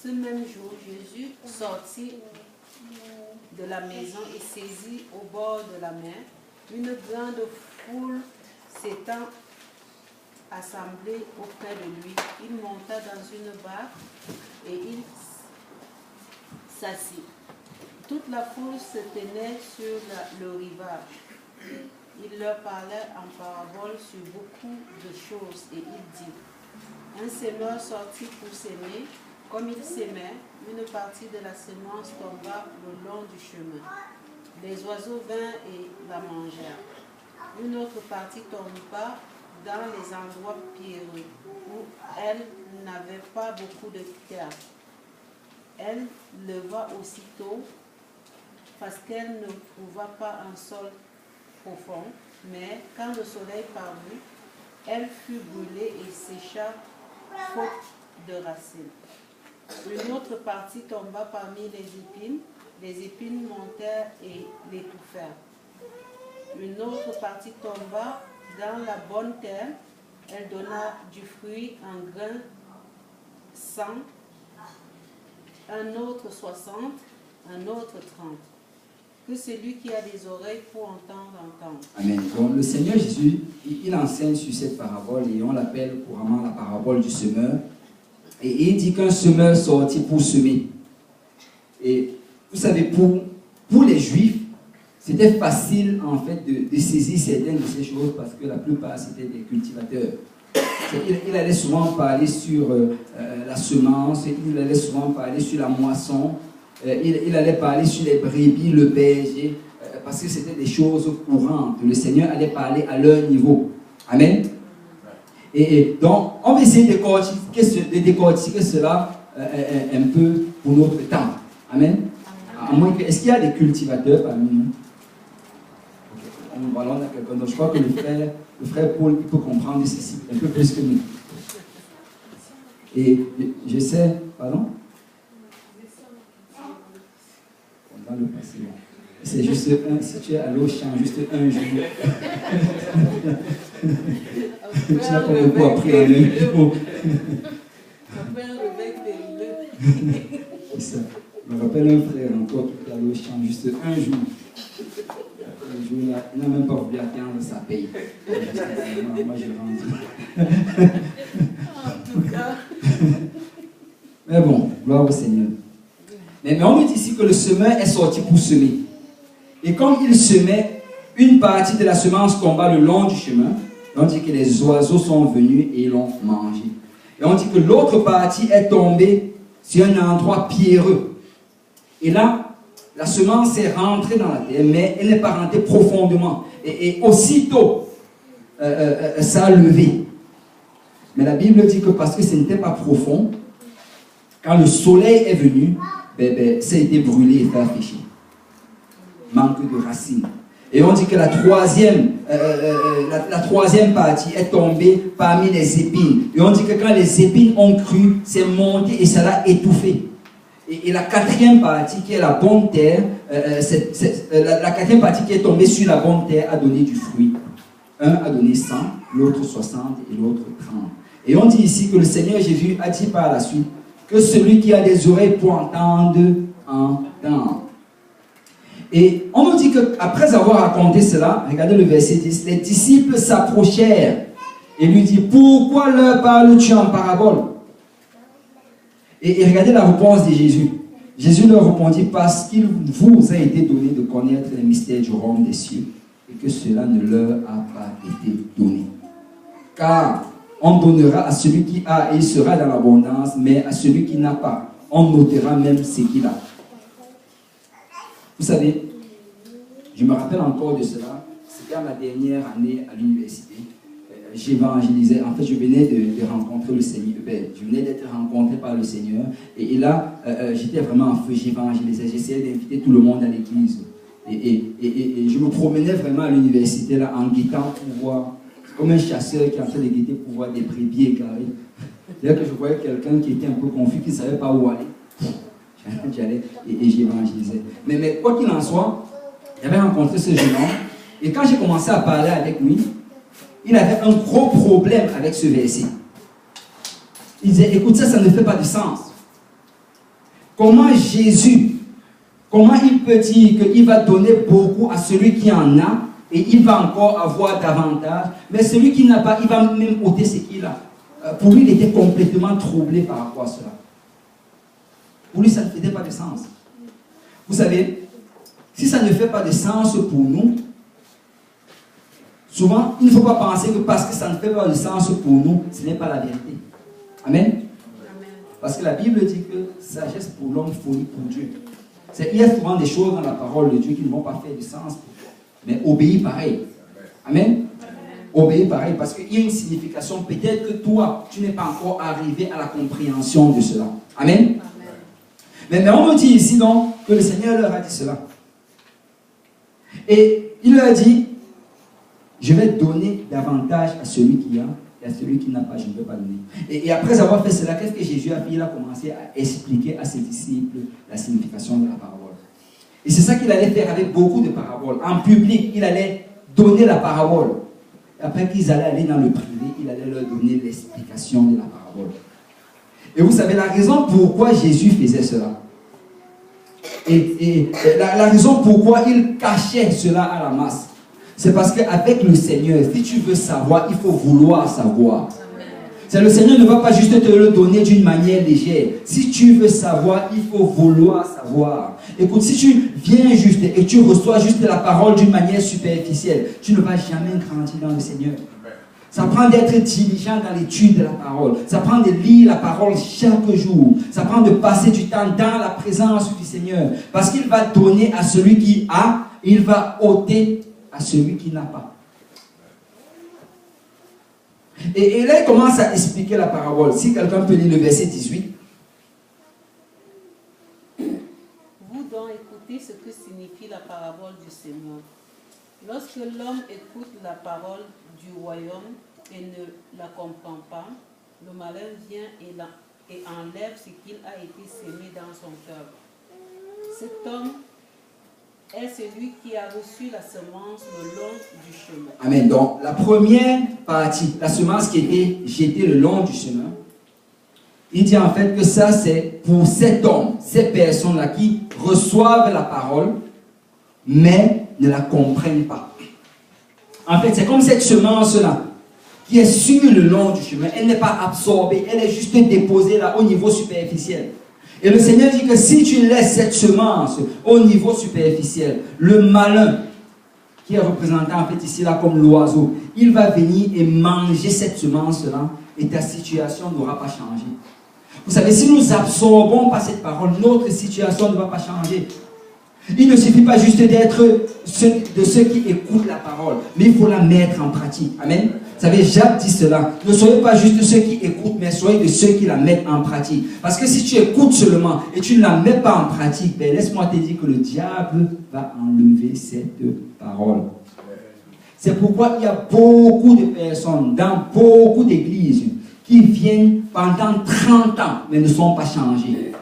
Ce même jour, Jésus sortit de la maison et saisit au bord de la mer une grande foule s'étant assemblée auprès de lui. Il monta dans une barque et il s'assit. Toute la foule se tenait sur le rivage. Il leur parlait en parabole sur beaucoup de choses et il dit, un semeur sortit pour s'aimer, comme il s'aimait, une partie de la semence tomba le long du chemin. Les oiseaux vinrent et la mangèrent. Une autre partie tomba dans les endroits pierreux, où elle n'avait pas beaucoup de terre. Elle leva aussitôt, parce qu'elle ne trouva pas un sol profond, mais quand le soleil parut, elle fut brûlée et sécha, faute de racines. Une autre partie tomba parmi les épines montèrent et l'étouffèrent. Une autre partie tomba dans la bonne terre, elle donna du fruit un grain 100, un autre 60, un autre 30. Que celui qui a des oreilles pour entendre, entende. Amen. Donc le Seigneur Jésus, il enseigne sur cette parabole et on l'appelle couramment la parabole du semeur. Et il dit qu'un semeur sortit pour semer. Et vous savez, pour les Juifs, c'était facile en fait de saisir certaines de ces choses parce que la plupart c'était des cultivateurs. Il allait souvent parler sur la semence, il allait souvent parler sur la moisson, il allait parler sur les brebis, le berger, parce que c'était des choses courantes. Le Seigneur allait parler à leur niveau. Amen. Et donc, on va essayer de décortiquer cela un peu pour notre temps. Amen. Est-ce qu'il y a des cultivateurs parmi nous? Voilà, on a quelqu'un d'autre. Je crois que le frère Paul il peut comprendre ceci un peu plus que nous. Et je sais, pardon? On va le passer. C'est juste un, si tu es à l'Auchan, juste un jour. Tu n'as pas beaucoup appris à lui. C'est ça. Je me rappelle un frère encore qui est à l'Auchan, juste un jour. Un jour, il n'a même pas voulu attendre sa paye. Moi, je rentre. En tout cas. Mais bon, gloire au Seigneur. Mais on nous dit ici que le semeur est sorti pour semer. Et comme il semait, une partie de la semence tomba le long du chemin. On dit que les oiseaux sont venus et l'ont mangé. Et on dit que l'autre partie est tombée sur un endroit pierreux. Et là, la semence est rentrée dans la terre, mais elle n'est pas rentrée profondément. Et aussitôt, ça a levé. Mais la Bible dit que parce que ce n'était pas profond, quand le soleil est venu, ça a été brûlé et fait afficher. Manque de racines. Et on dit que la troisième partie est tombée parmi les épines. Et on dit que quand les épines ont cru, c'est monté et ça l'a étouffé. Et la quatrième partie qui est la bonne terre, la quatrième partie qui est tombée sur la bonne terre a donné du fruit. Un a donné 100, l'autre 60 et l'autre 30. Et on dit ici que le Seigneur Jésus a dit par la suite que celui qui a des oreilles pour entendre, entende. Et on nous dit qu'après avoir raconté cela, regardez le verset 10, les disciples s'approchèrent et lui disent, pourquoi leur parles-tu en parabole? Et regardez la réponse de Jésus. Jésus leur répondit, parce qu'il vous a été donné de connaître les mystères du royaume des cieux et que cela ne leur a pas été donné. Car on donnera à celui qui a et il sera dans l'abondance, mais à celui qui n'a pas, on notera même ce qu'il a. Vous savez, je me rappelle encore de cela, c'était à ma dernière année à l'université. J'évangélisais, en fait je venais de rencontrer le Seigneur, je venais d'être rencontré par le Seigneur, et là j'étais vraiment en feu, j'évangélisais, j'essayais d'inviter tout le monde à l'église. Et je me promenais vraiment à l'université là en guettant pour voir, comme un chasseur qui est en train de guetter pour voir des brebis égarées. C'est-à-dire que je voyais quelqu'un qui était un peu confus, qui ne savait pas où aller. J'allais et j'évangélisais. Mais quoi qu'il en soit, j'avais rencontré ce jeune homme, et quand j'ai commencé à parler avec lui, il avait un gros problème avec ce verset. Il disait, écoute, ça ne fait pas de sens. Comment Jésus, comment il peut dire qu'il va donner beaucoup à celui qui en a, et il va encore avoir davantage, mais celui qui n'a pas, il va même ôter ce qu'il a. Pour lui, il était complètement troublé par rapport à cela. Pour lui, ça ne faisait pas de sens. Vous savez, si ça ne fait pas de sens pour nous, Souvent, il ne faut pas penser que parce que ça ne fait pas de sens pour nous, ce n'est pas la vérité. Amen. Amen. Parce que la Bible dit que sagesse pour l'homme, folie pour Dieu. Il y a souvent des choses dans la parole de Dieu qui ne vont pas faire du sens pour toi. Mais obéis pareil. Amen. Obéis pareil parce qu'il y a une signification. Peut-être que toi, tu n'es pas encore arrivé à la compréhension de cela. Amen. Mais on me dit ici donc que le Seigneur leur a dit cela. Et il leur a dit, je vais donner davantage à celui qui a et à celui qui n'a pas, je ne peux pas donner. Et après avoir fait cela, qu'est-ce que Jésus a fait? Il a commencé à expliquer à ses disciples la signification de la parabole. Et c'est ça qu'il allait faire avec beaucoup de paraboles. En public, il allait donner la parabole. Et après qu'ils allaient aller dans le privé, il allait leur donner l'explication de la parabole. Et vous savez la raison pourquoi Jésus faisait cela. Et la raison pourquoi il cachait cela à la masse. C'est parce qu'avec le Seigneur, si tu veux savoir, il faut vouloir savoir. C'est le Seigneur ne va pas juste te le donner d'une manière légère. Si tu veux savoir, il faut vouloir savoir. Écoute, si tu viens juste et tu reçois juste la parole d'une manière superficielle, tu ne vas jamais grandir dans le Seigneur. Ça prend d'être diligent dans l'étude de la parole. Ça prend de lire la parole chaque jour. Ça prend de passer du temps dans la présence du Seigneur. Parce qu'il va donner à celui qui a, il va ôter à celui qui n'a pas. Et là, il commence à expliquer la parabole. Si quelqu'un peut lire le verset 18. Vous donc écoutez ce que signifie la parabole du Seigneur. Lorsque l'homme écoute la parole du royaume et ne la comprend pas, le malin vient et enlève ce qu'il a été semé dans son cœur. Cet homme est celui qui a reçu la semence le long du chemin. Amen. Donc, la première partie, la semence qui était jetée le long du chemin, il dit en fait que ça, c'est pour cet homme, ces personnes-là qui reçoivent la parole, mais ne la comprennent pas. En fait, c'est comme cette semence-là qui est sur le long du chemin. Elle n'est pas absorbée, elle est juste déposée là au niveau superficiel. Et le Seigneur dit que si tu laisses cette semence au niveau superficiel, le malin, qui est représenté en fait ici là comme l'oiseau, il va venir et manger cette semence-là et ta situation n'aura pas changé. Vous savez, si nous absorbons pas cette parole, notre situation ne va pas changer. Il ne suffit pas juste d'être de ceux qui écoutent la parole, mais il faut la mettre en pratique. Amen. Vous savez, Jacques dit cela. Ne soyez pas juste de ceux qui écoutent, mais soyez de ceux qui la mettent en pratique. Parce que si tu écoutes seulement et tu ne la mets pas en pratique, ben laisse-moi te dire que le diable va enlever cette parole. C'est pourquoi il y a beaucoup de personnes dans beaucoup d'églises qui viennent pendant 30 ans, mais ne sont pas changées.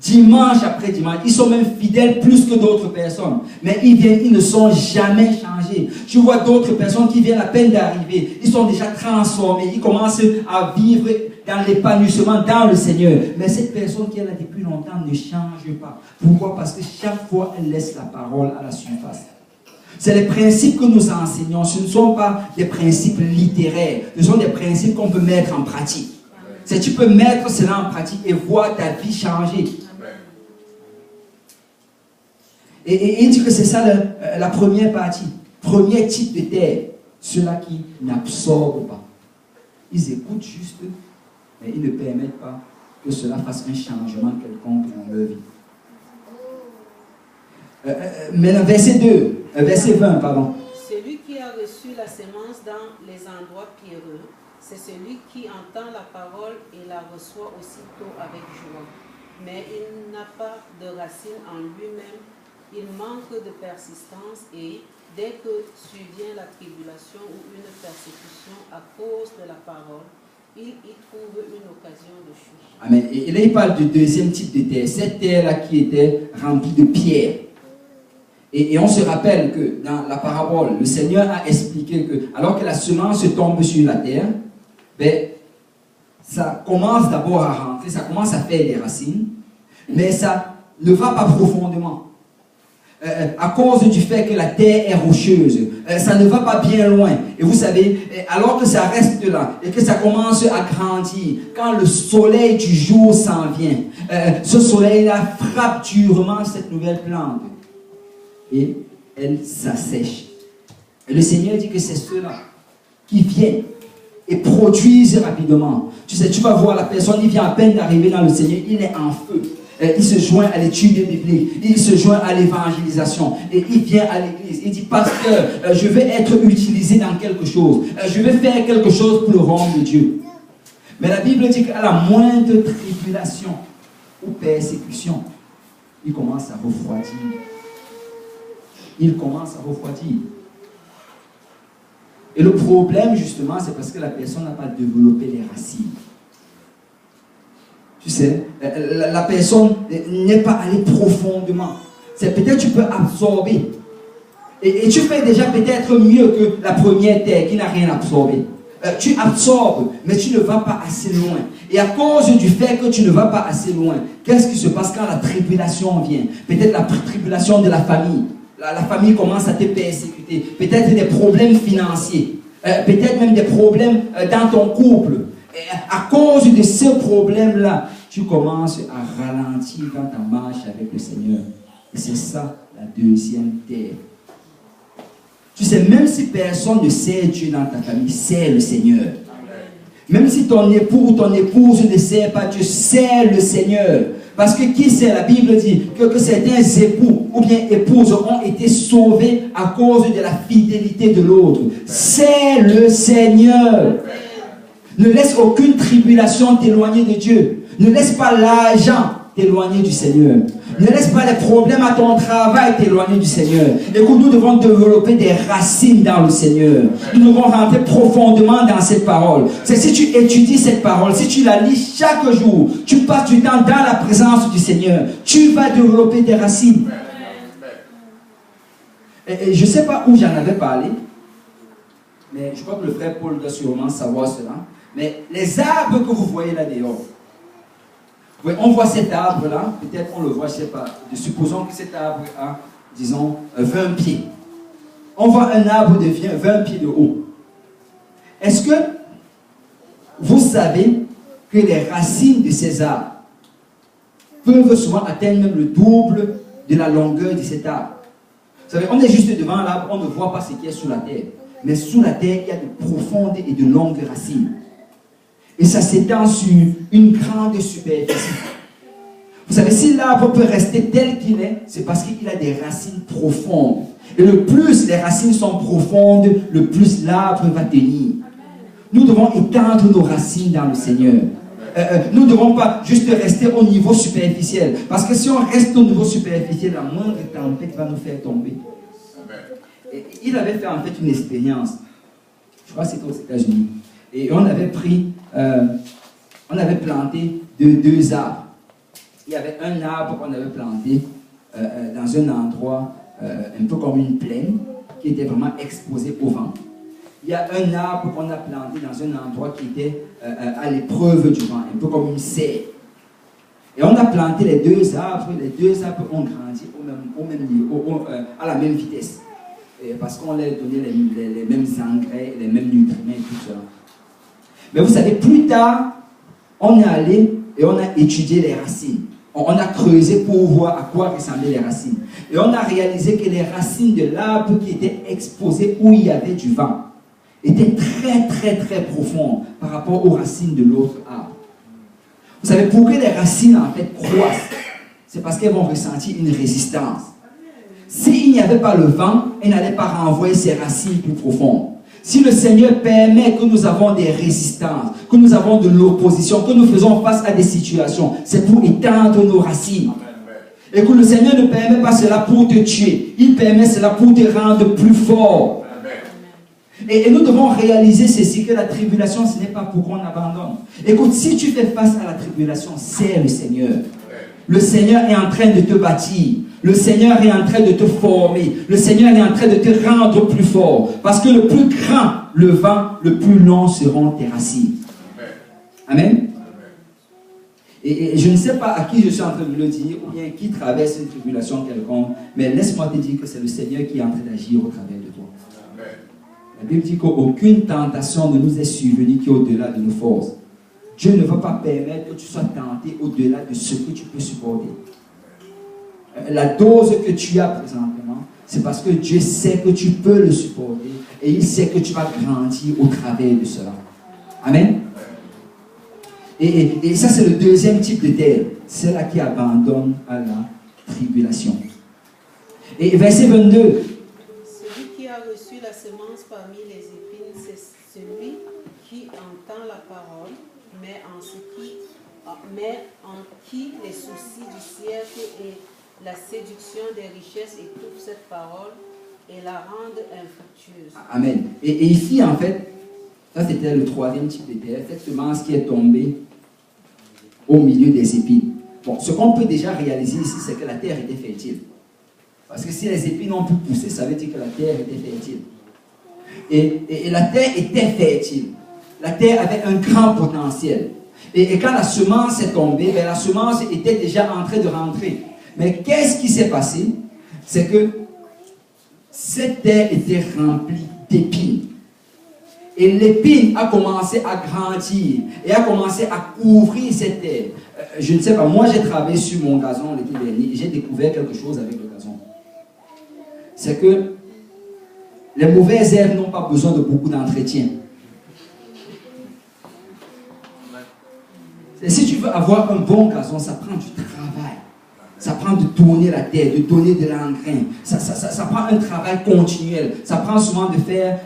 Dimanche après dimanche, ils sont même fidèles plus que d'autres personnes. Mais ils viennent, ils ne sont jamais changés. Tu vois d'autres personnes qui viennent à peine d'arriver. Ils sont déjà transformés. Ils commencent à vivre dans l'épanouissement dans le Seigneur. Mais cette personne qui est là depuis longtemps ne change pas. Pourquoi? Parce que chaque fois, elle laisse la parole à la surface. C'est les principes que nous enseignons. Ce ne sont pas des principes littéraires. Ce sont des principes qu'on peut mettre en pratique. C'est tu peux mettre cela en pratique et voir ta vie changer. Et il dit que c'est ça la première partie. Premier type de terre. Ceux-là qui n'absorbent pas. Ils écoutent juste, mais ils ne permettent pas que cela fasse un changement quelconque dans leur vie. Maintenant, verset 20, pardon. Celui qui a reçu la semence dans les endroits pierreux, c'est celui qui entend la parole et la reçoit aussitôt avec joie. Mais il n'a pas de racine en lui-même, il manque de persistance et dès que survient la tribulation ou une persécution à cause de la parole, il y trouve une occasion de chute. Amen. Et là, il parle du deuxième type de terre. Cette terre-là qui était remplie de pierres. Et on se rappelle que dans la parabole, le Seigneur a expliqué que alors que la semence tombe sur la terre, ben, ça commence d'abord à rentrer, ça commence à faire des racines, mais ça ne va pas profondément. À cause du fait que la terre est rocheuse, ça ne va pas bien loin. Et vous savez, alors que ça reste là et que ça commence à grandir, quand le soleil du jour s'en vient, ce soleil-là frappe durement cette nouvelle plante et elle s'assèche. Et le Seigneur dit que c'est ceux-là qui viennent et produisent rapidement. Tu sais, tu vas voir la personne, il vient à peine d'arriver dans le Seigneur, il est en feu. Il se joint à l'étude biblique, il se joint à l'évangélisation, et il vient à l'église. Il dit, pasteur, je vais être utilisé dans quelque chose, je vais faire quelque chose pour le royaume de Dieu. Mais la Bible dit qu'à la moindre tribulation ou persécution, il commence à refroidir. Il commence à refroidir. Et le problème, justement, c'est parce que la personne n'a pas développé les racines. Tu sais, la personne n'est pas allée profondément. C'est peut-être tu peux absorber. Et tu fais déjà peut-être mieux que la première terre qui n'a rien absorbé. Tu absorbes, mais tu ne vas pas assez loin. Et à cause du fait que tu ne vas pas assez loin, qu'est-ce qui se passe quand la tribulation vient? Peut-être la tribulation de la famille. La famille commence à te persécuter. Peut-être des problèmes financiers. Peut-être même des problèmes dans ton couple. Et à cause de ce problème-là, tu commences à ralentir dans ta marche avec le Seigneur. Et c'est ça, la deuxième terre. Tu sais, même si personne ne sait Dieu dans ta famille, c'est le Seigneur. Même si ton époux ou ton épouse ne sait pas Dieu, c'est le Seigneur. Parce que qui sait, la Bible dit que certains époux ou bien épouses ont été sauvés à cause de la fidélité de l'autre. C'est le Seigneur. Ne laisse aucune tribulation t'éloigner de Dieu. Ne laisse pas l'argent t'éloigner du Seigneur. Ne laisse pas les problèmes à ton travail t'éloigner du Seigneur. Écoute, nous devons développer des racines dans le Seigneur. Nous devons rentrer profondément dans cette parole. C'est si tu étudies cette parole, si tu la lis chaque jour, tu passes du temps dans la présence du Seigneur, tu vas développer des racines. Et je ne sais pas où j'en avais parlé, mais je crois que le frère Paul doit sûrement savoir cela. Mais les arbres que vous voyez là dehors, oui, on voit cet arbre-là, peut-être on le voit, je ne sais pas. Supposons que cet arbre a, disons, 20 pieds. On voit un arbre de 20 pieds de haut. Est-ce que vous savez que les racines de ces arbres peuvent souvent atteindre même le double de la longueur de cet arbre? Vous savez, on est juste devant l'arbre, on ne voit pas ce qu'il y a sous la terre. Mais sous la terre, il y a de profondes et de longues racines. Et ça s'étend sur une grande superficie. Vous savez, si l'arbre peut rester tel qu'il est, c'est parce qu'il a des racines profondes. Et le plus les racines sont profondes, le plus l'arbre va tenir. Nous devons étendre nos racines dans le Seigneur. Nous ne devons pas juste rester au niveau superficiel. Parce que si on reste au niveau superficiel, la moindre tempête va nous faire tomber. Et il avait fait en fait une expérience. Je crois que c'était aux États-Unis. Et on avait planté deux arbres. Il y avait un arbre qu'on avait planté dans un endroit un peu comme une plaine qui était vraiment exposé au vent. Il y a un arbre qu'on a planté dans un endroit qui était à l'épreuve du vent, un peu comme une serre. Et on a planté les deux arbres ont grandi au même niveau, à la même vitesse. Parce qu'on leur donnait les mêmes engrais, les mêmes nutriments et tout cela. Mais vous savez, plus tard, on est allé et on a étudié les racines. On a creusé pour voir à quoi ressemblaient les racines. Et on a réalisé que les racines de l'arbre qui étaient exposées où il y avait du vent étaient très très très profondes par rapport aux racines de l'autre arbre. Vous savez, pour que les racines en fait croissent, c'est parce qu'elles vont ressentir une résistance. S'il n'y avait pas le vent, elles n'allaient pas renvoyer ses racines plus profondes. Si le Seigneur permet que nous avons des résistances, que nous avons de l'opposition, que nous faisons face à des situations, c'est pour étendre nos racines. Et que le Seigneur ne permet pas cela pour te tuer. Il permet cela pour te rendre plus fort. Et nous devons réaliser ceci, que la tribulation, ce n'est pas pour qu'on abandonne. Écoute, si tu fais face à la tribulation, c'est le Seigneur. Le Seigneur est en train de te bâtir. Le Seigneur est en train de te former. Le Seigneur est en train de te rendre plus fort. Parce que le plus grand le vent, le plus long seront tes racines. Amen. Et je ne sais pas à qui je suis en train de le dire, ou bien qui traverse une tribulation quelconque, mais laisse-moi te dire que c'est le Seigneur qui est en train d'agir au travers de toi. La Bible dit qu'aucune tentation ne nous est survenue qui est au-delà de nos forces. Dieu ne va pas permettre que tu sois tenté au-delà de ce que tu peux supporter. La dose que tu as présentement, c'est parce que Dieu sait que tu peux le supporter et il sait que tu vas grandir au travers de cela. Amen. Et ça, c'est le deuxième type de terre, celle-là qui abandonne à la tribulation. Et verset 22. Celui qui a reçu la semence parmi les épines, c'est celui qui entend la parole, mais en qui les soucis du siècle et la séduction des richesses étouffent cette parole et la rendent infructueuse. Amen. Et ici, en fait, ça c'était le troisième type de terre, cette semence qui est tombée au milieu des épines. Bon, ce qu'on peut déjà réaliser ici, c'est que la terre était fertile. Parce que si les épines ont pu pousser, ça veut dire que la terre était fertile. Et la terre était fertile. La terre avait un grand potentiel. Et quand la semence est tombée, la semence était déjà en train de rentrer. Mais qu'est-ce qui s'est passé? C'est que cette terre était remplie d'épines. Et l'épine a commencé à grandir et a commencé à couvrir cette terre. Je ne sais pas, moi j'ai travaillé sur mon gazon l'été dernier et j'ai découvert quelque chose avec le gazon. C'est que les mauvaises herbes n'ont pas besoin de beaucoup d'entretien. Et si tu veux avoir un bon gazon, ça prend du travail. Ça prend de tourner la terre, de donner de l'engrais. Ça prend un travail continuel. Ça prend souvent de faire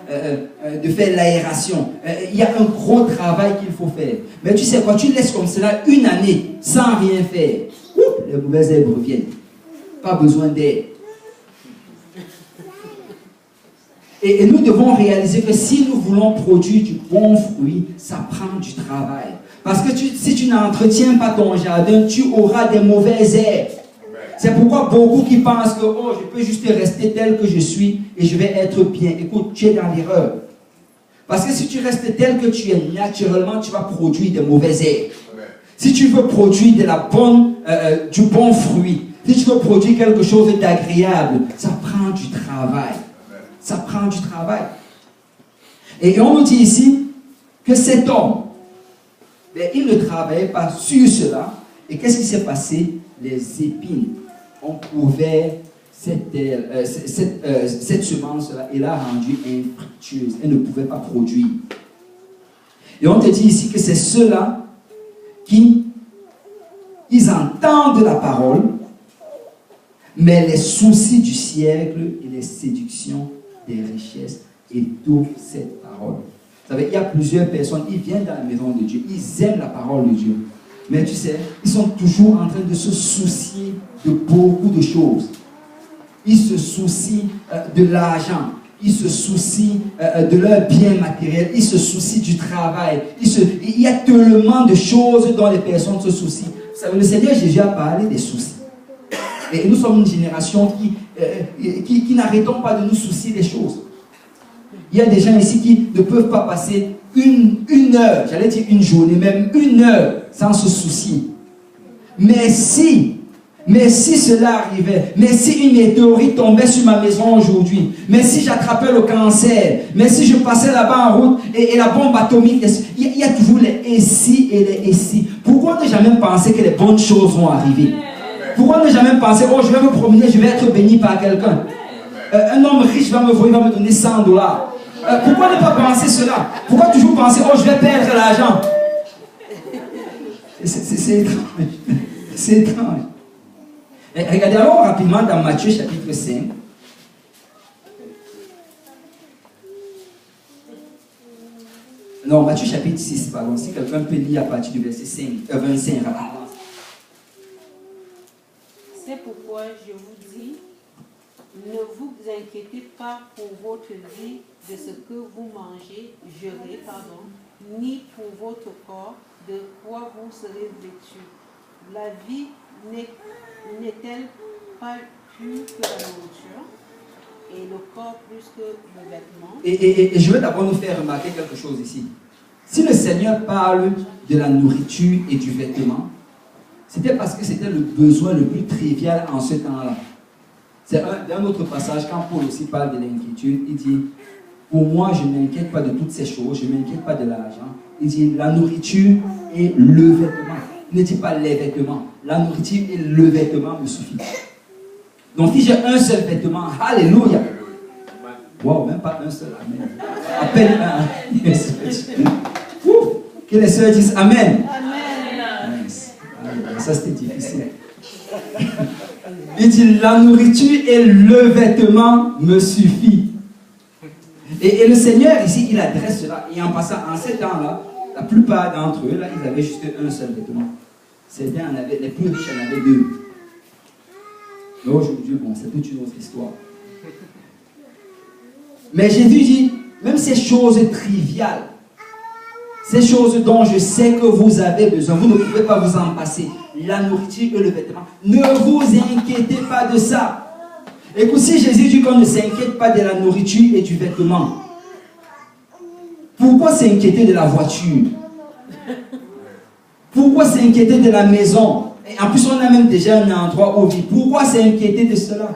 l'aération. Il y a un gros travail qu'il faut faire. Mais tu sais quoi, tu laisses comme cela une année sans rien faire. Les mauvaises herbes reviennent. Pas besoin d'aide. Et nous devons réaliser que si nous voulons produire du bon fruit, ça prend du travail. Parce que si tu n'entretiens pas ton jardin, tu auras des mauvaises herbes. C'est pourquoi beaucoup qui pensent que oh, je peux juste rester tel que je suis et je vais être bien. Écoute, tu es dans l'erreur. Parce que si tu restes tel que tu es, naturellement, tu vas produire des mauvaises herbes. Si tu veux produire du bon fruit, si tu veux produire quelque chose d'agréable, ça prend du travail. Ça prend du travail. Et on nous dit ici que cet homme, il ne travaillait pas sur cela. Et qu'est-ce qui s'est passé? Les épines ont couvert cette semence-là et l'a rendue infructueuse. Elle ne pouvait pas produire. Et on te dit ici que c'est ceux-là qui, ils entendent la parole, mais les soucis du siècle et les séductions des richesses étouffent cette parole. Vous savez, il y a plusieurs personnes, ils viennent dans la maison de Dieu, ils aiment la parole de Dieu. Mais tu sais, ils sont toujours en train de se soucier de beaucoup de choses. Ils se soucient de l'argent. Ils se soucient de leur bien matériel. Ils se soucient du travail. Il y a tellement de choses dont les personnes se soucient. Vous savez, le Seigneur Jésus a parlé des soucis. Et nous sommes une génération qui n'arrêtons pas de nous soucier des choses. Il y a des gens ici qui ne peuvent pas passer une heure, j'allais dire une journée, même une heure sans se soucier. Mais si cela arrivait, mais si une météorite tombait sur ma maison aujourd'hui, mais si j'attrapais le cancer, mais si je passais là-bas en route et la bombe atomique, il y a toujours les et si et les et si. Pourquoi ne jamais penser que les bonnes choses vont arriver? Pourquoi ne jamais penser, oh je vais me promener, je vais être béni par quelqu'un? Un homme riche va me voir, il va me donner $100. Pourquoi ne pas penser cela? Pourquoi toujours penser, oh je vais perdre l'argent? C'est étrange. C'est étrange. Et regardez alors rapidement dans Matthieu chapitre 5. Non, Matthieu chapitre 6, pardon. Si quelqu'un peut lire à partir du verset 25 rapidement. C'est pourquoi je vous dis, ne vous inquiétez pas pour votre vie de ce que vous mangez, ni pour votre corps de quoi vous serez vêtus. La vie n'est-elle pas plus que la nourriture et le corps plus que le vêtement? Et je veux d'abord nous faire remarquer quelque chose ici. Si le Seigneur parle de la nourriture et du vêtement, c'était parce que c'était le besoin le plus trivial en ce temps-là. C'est un autre passage, quand Paul aussi parle de l'inquiétude, il dit, pour moi, je ne m'inquiète pas de toutes ces choses, je ne m'inquiète pas de l'argent. Il dit, la nourriture et le vêtement. Il ne dit pas les vêtements. La nourriture et le vêtement me suffisent. Donc si j'ai un seul vêtement, alléluia. Wow, même pas un seul, amen. À peine un. Ouf, que les sœurs disent amen. Amen. Ça c'était difficile. Il dit la nourriture et le vêtement me suffit. Et le Seigneur ici, il adresse cela. Et en passant, en ces temps-là, la plupart d'entre eux, là, ils avaient juste un seul vêtement. Certains en avaient, les plus riches en avaient deux. Mais aujourd'hui, bon, c'est toute une autre histoire. Mais Jésus dit, même ces choses triviales, ces choses dont je sais que vous avez besoin, vous ne pouvez pas vous en passer, la nourriture et le vêtement, ne vous inquiétez pas de ça. Écoute, si Jésus dit qu'on ne s'inquiète pas de la nourriture et du vêtement, pourquoi s'inquiéter de la voiture? Pourquoi s'inquiéter de la maison? Et en plus, on a même déjà un endroit où vivre. Pourquoi s'inquiéter de cela?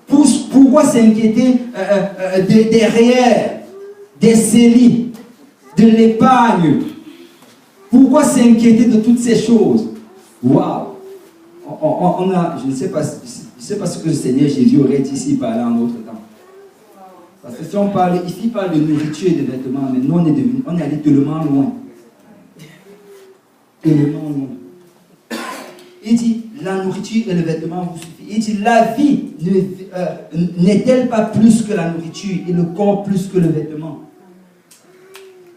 Pourquoi s'inquiéter des REER, des CELI, de l'épargne? Pourquoi s'inquiéter de toutes ces choses? Waouh! Je ne sais pas ce que le Seigneur Jésus aurait dit s'il parlait en autre temps. Parce que si on parle, ici il parle de nourriture et de vêtements, mais nous on est allé tellement loin. Tellement loin. Il dit, la nourriture et le vêtement vous suffisent. Il dit, la vie n'est-elle pas plus que la nourriture et le corps plus que le vêtement?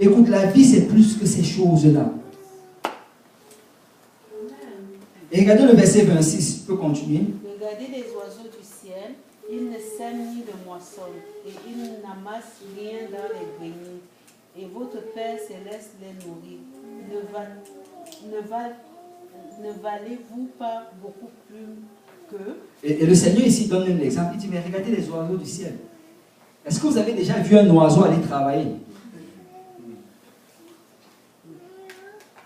Écoute, la vie c'est plus que ces choses-là. Et regardez le verset 26, tu peux continuer. Regardez les oiseaux du ciel, ils ne sèment ni ne moissonnent, et ils n'amassent rien dans les greniers. Et votre Père céleste les nourrit. Ne valez-vous pas beaucoup plus qu'eux? Et le Seigneur ici donne un exemple. Il dit, mais regardez les oiseaux du ciel. Est-ce que vous avez déjà vu un oiseau aller travailler?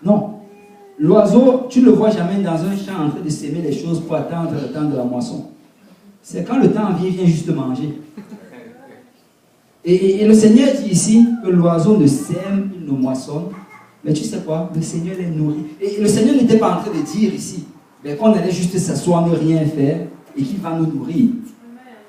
Non. L'oiseau, tu ne le vois jamais dans un champ en train de s'aimer les choses pour attendre le temps de la moisson. C'est quand le temps vient, il vient juste manger. Et le Seigneur dit ici que l'oiseau ne sème, il ne moissonne. Mais tu sais quoi? Le Seigneur les nourrit. Et le Seigneur n'était pas en train de dire ici qu'on allait juste s'asseoir, ne rien faire et qu'il va nous nourrir.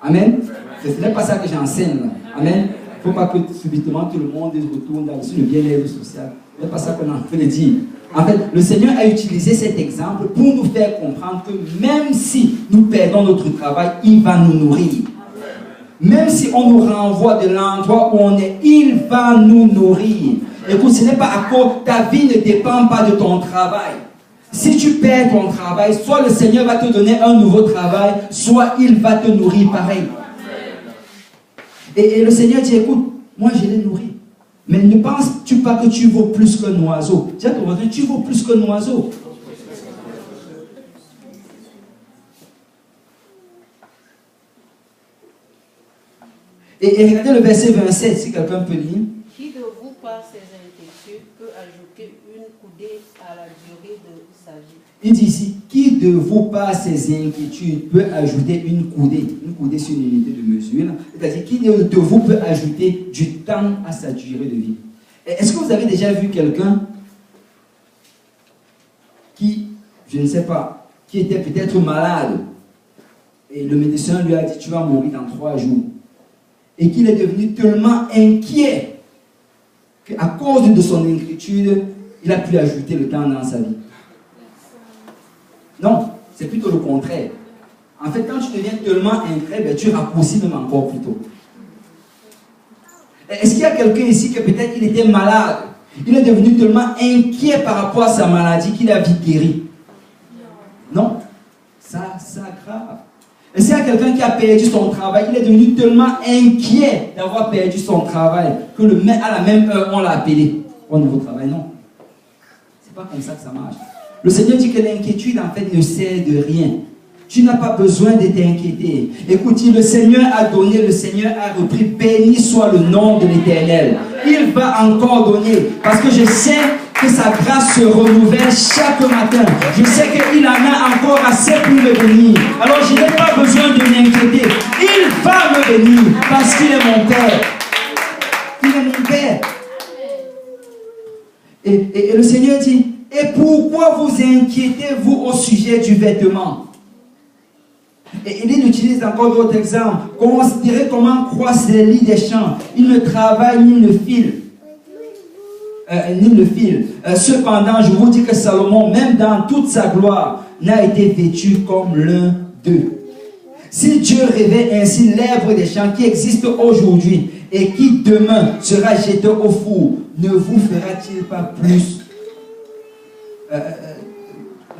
Amen. Ce n'est pas ça que j'enseigne là. Amen. Il ne faut pas que subitement tout le monde retourne dans le bien-être social. Ce n'est pas ça qu'on est en train de dire. En fait, le Seigneur a utilisé cet exemple pour nous faire comprendre que même si nous perdons notre travail, il va nous nourrir. Même si on nous renvoie de l'endroit où on est, il va nous nourrir. Écoute, ce n'est pas à cause, ta vie ne dépend pas de ton travail. Si tu perds ton travail, soit le Seigneur va te donner un nouveau travail, soit il va te nourrir pareil. Et le Seigneur dit, écoute, moi je l'ai nourri. Mais ne penses-tu pas que tu vaux plus qu'un oiseau? Dis à ton voisin, tu vaux plus qu'un oiseau. Et regardez le verset 27, si quelqu'un peut lire. Qui de vous, par ses inquiétudes, peut ajouter une coudée à la durée de sa vie? Il dit ici, qui de vous, par ses inquiétudes, peut ajouter une coudée? Une coudée, c'est une unité de mesure. C'est-à-dire, qui de vous peut ajouter du temps à sa durée de vie? Est-ce que vous avez déjà vu quelqu'un qui, je ne sais pas, qui était peut-être malade, et le médecin lui a dit, tu vas mourir dans 3 jours, et qu'il est devenu tellement inquiet qu'à cause de son inquiétude, il a pu ajouter le temps dans sa vie? Non, c'est plutôt le contraire. En fait, quand tu deviens tellement inquiet, tu raccourcis même encore plus tôt. Est-ce qu'il y a quelqu'un ici que peut-être il était malade? Il est devenu tellement inquiet par rapport à sa maladie qu'il a vite guéri? Non, ça grave. Est-ce qu'il y a quelqu'un qui a perdu son travail? Il est devenu tellement inquiet d'avoir perdu son travail que à la même heure, on l'a appelé au nouveau travail? Non. C'est pas comme ça que ça marche. Le Seigneur dit que l'inquiétude, en fait, ne sert de rien. Tu n'as pas besoin de t'inquiéter. Écoute, le Seigneur a donné, le Seigneur a repris. Béni soit le nom de l'Éternel. Il va encore donner. Parce que je sais que sa grâce se renouvelle chaque matin. Je sais qu'il en a encore assez pour me bénir. Alors je n'ai pas besoin de m'inquiéter. Il va me bénir parce qu'il est mon Père. Il est mon Père. Et le Seigneur dit, et pourquoi vous inquiétez-vous au sujet du vêtement? Et il utilise encore d'autres exemples. Considérez comment croissent les lits des champs. Ils ne travaillent ni ne filent. Cependant, je vous dis que Salomon, même dans toute sa gloire, n'a été vêtu comme l'un d'eux. Si Dieu révèle ainsi l'herbe des champs qui existe aujourd'hui et qui demain sera jeté au four, ne vous fera-t-il pas plus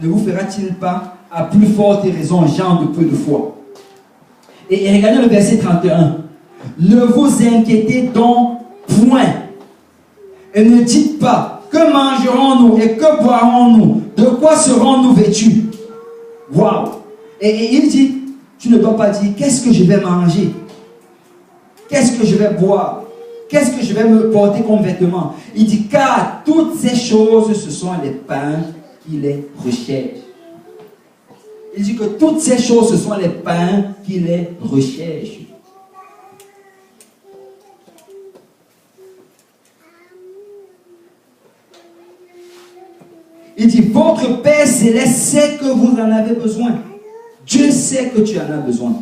ne vous fera-t-il pas à plus forte raison, gens de peu de foi? Et regardez le verset 31. Ne vous inquiétez donc point. Et ne dites pas, que mangerons-nous et que boirons-nous? De quoi serons-nous vêtus? Waouh! Et il dit, tu ne dois pas dire, qu'est-ce que je vais manger? Qu'est-ce que je vais boire? Qu'est-ce que je vais me porter comme vêtements? Il dit, car toutes ces choses, ce sont les pains qui les recherchent. Il dit que toutes ces choses, ce sont les pains qui les recherchent. Il dit, votre Père Céleste sait que vous en avez besoin. Dieu sait que tu en as besoin.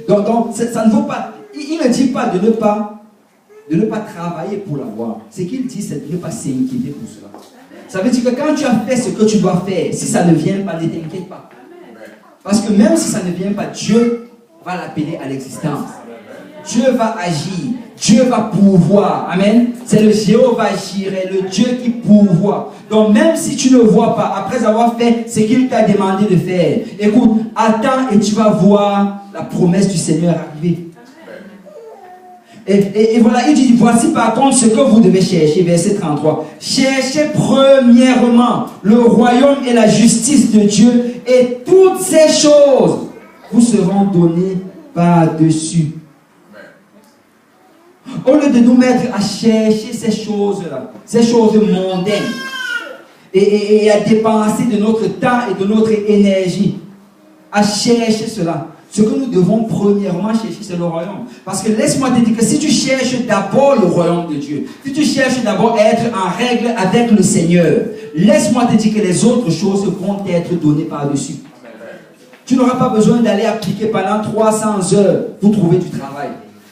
Donc ça ne vaut pas. Il ne dit pas de ne pas travailler pour l'avoir. Ce qu'il dit, c'est de ne pas s'inquiéter pour cela. Ça veut dire que quand tu as fait ce que tu dois faire, si ça ne vient pas, ne t'inquiète pas. Parce que même si ça ne vient pas, Dieu va l'appeler à l'existence. Dieu va agir. Dieu va pourvoir. Amen. C'est le Jéhovah Jireh, le Dieu qui pourvoit. Donc même si tu ne vois pas, après avoir fait ce qu'il t'a demandé de faire, écoute, attends et tu vas voir la promesse du Seigneur arriver. Et voilà, il dit, voici par contre ce que vous devez chercher, verset 33. Cherchez premièrement le royaume et la justice de Dieu, et toutes ces choses vous seront données par-dessus. Au lieu de nous mettre à chercher ces choses-là, ces choses mondaines, et à dépenser de notre temps et de notre énergie, à chercher cela, ce que nous devons premièrement chercher, c'est le royaume. Parce que laisse-moi te dire que si tu cherches d'abord le royaume de Dieu, si tu cherches d'abord à être en règle avec le Seigneur, laisse-moi te dire que les autres choses vont être données par-dessus. Tu n'auras pas besoin d'aller appliquer pendant 300 heures pour trouver du travail.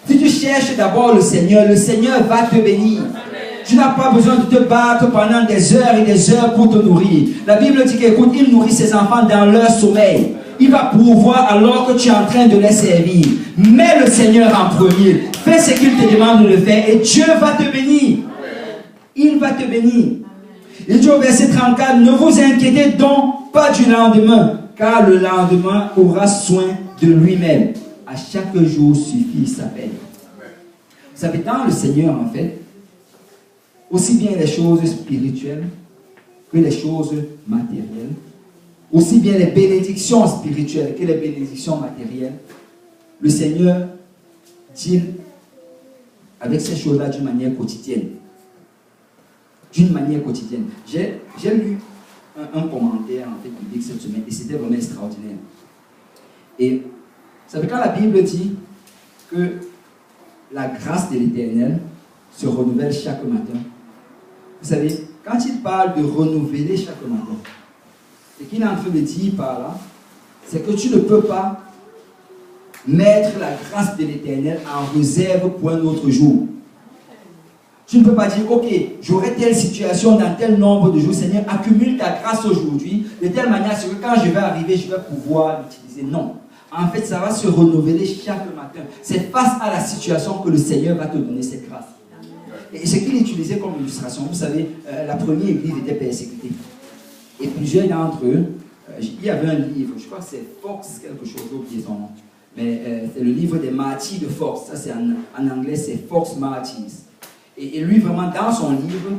Si tu cherches d'abord le Seigneur va te bénir. Tu n'as pas besoin de te battre pendant des heures et des heures pour te nourrir. La Bible dit qu'écoute, il nourrit ses enfants dans leur sommeil. Il va pourvoir alors que tu es en train de les servir. Mets le Seigneur en premier. Fais ce qu'il te demande de faire et Dieu va te bénir. Il va te bénir. Il dit au verset 34, ne vous inquiétez donc pas du lendemain, car le lendemain aura soin de lui-même. À chaque jour suffit sa peine. Vous savez, dans le Seigneur, en fait, aussi bien les choses spirituelles que les choses matérielles, aussi bien les bénédictions spirituelles que les bénédictions matérielles, le Seigneur deal avec ces choses-là d'une manière quotidienne. D'une manière quotidienne. J'ai lu un commentaire en fait biblique cette semaine et c'était vraiment extraordinaire. Et vous savez, quand la Bible dit que la grâce de l'Éternel se renouvelle chaque matin, vous savez, quand il parle de renouveler chaque matin, ce qu'il est en train de dire par là, c'est que tu ne peux pas mettre la grâce de l'Éternel en réserve pour un autre jour. Tu ne peux pas dire, ok, j'aurai telle situation dans tel nombre de jours, Seigneur, accumule ta grâce aujourd'hui, de telle manière que quand je vais arriver, je vais pouvoir l'utiliser. Non. En fait, ça va se renouveler chaque matin. C'est face à la situation que le Seigneur va te donner cette grâce. Et ce qu'il utilisait comme illustration, vous savez, la première église était persécutée. Et plusieurs d'entre eux, il y avait un livre, je crois que c'est Fox quelque chose, j'ai oublié son nom. Mais c'est le livre des martyrs de Fox. Ça, c'est en anglais, c'est Fox Martyrs. Et lui, vraiment, dans son livre,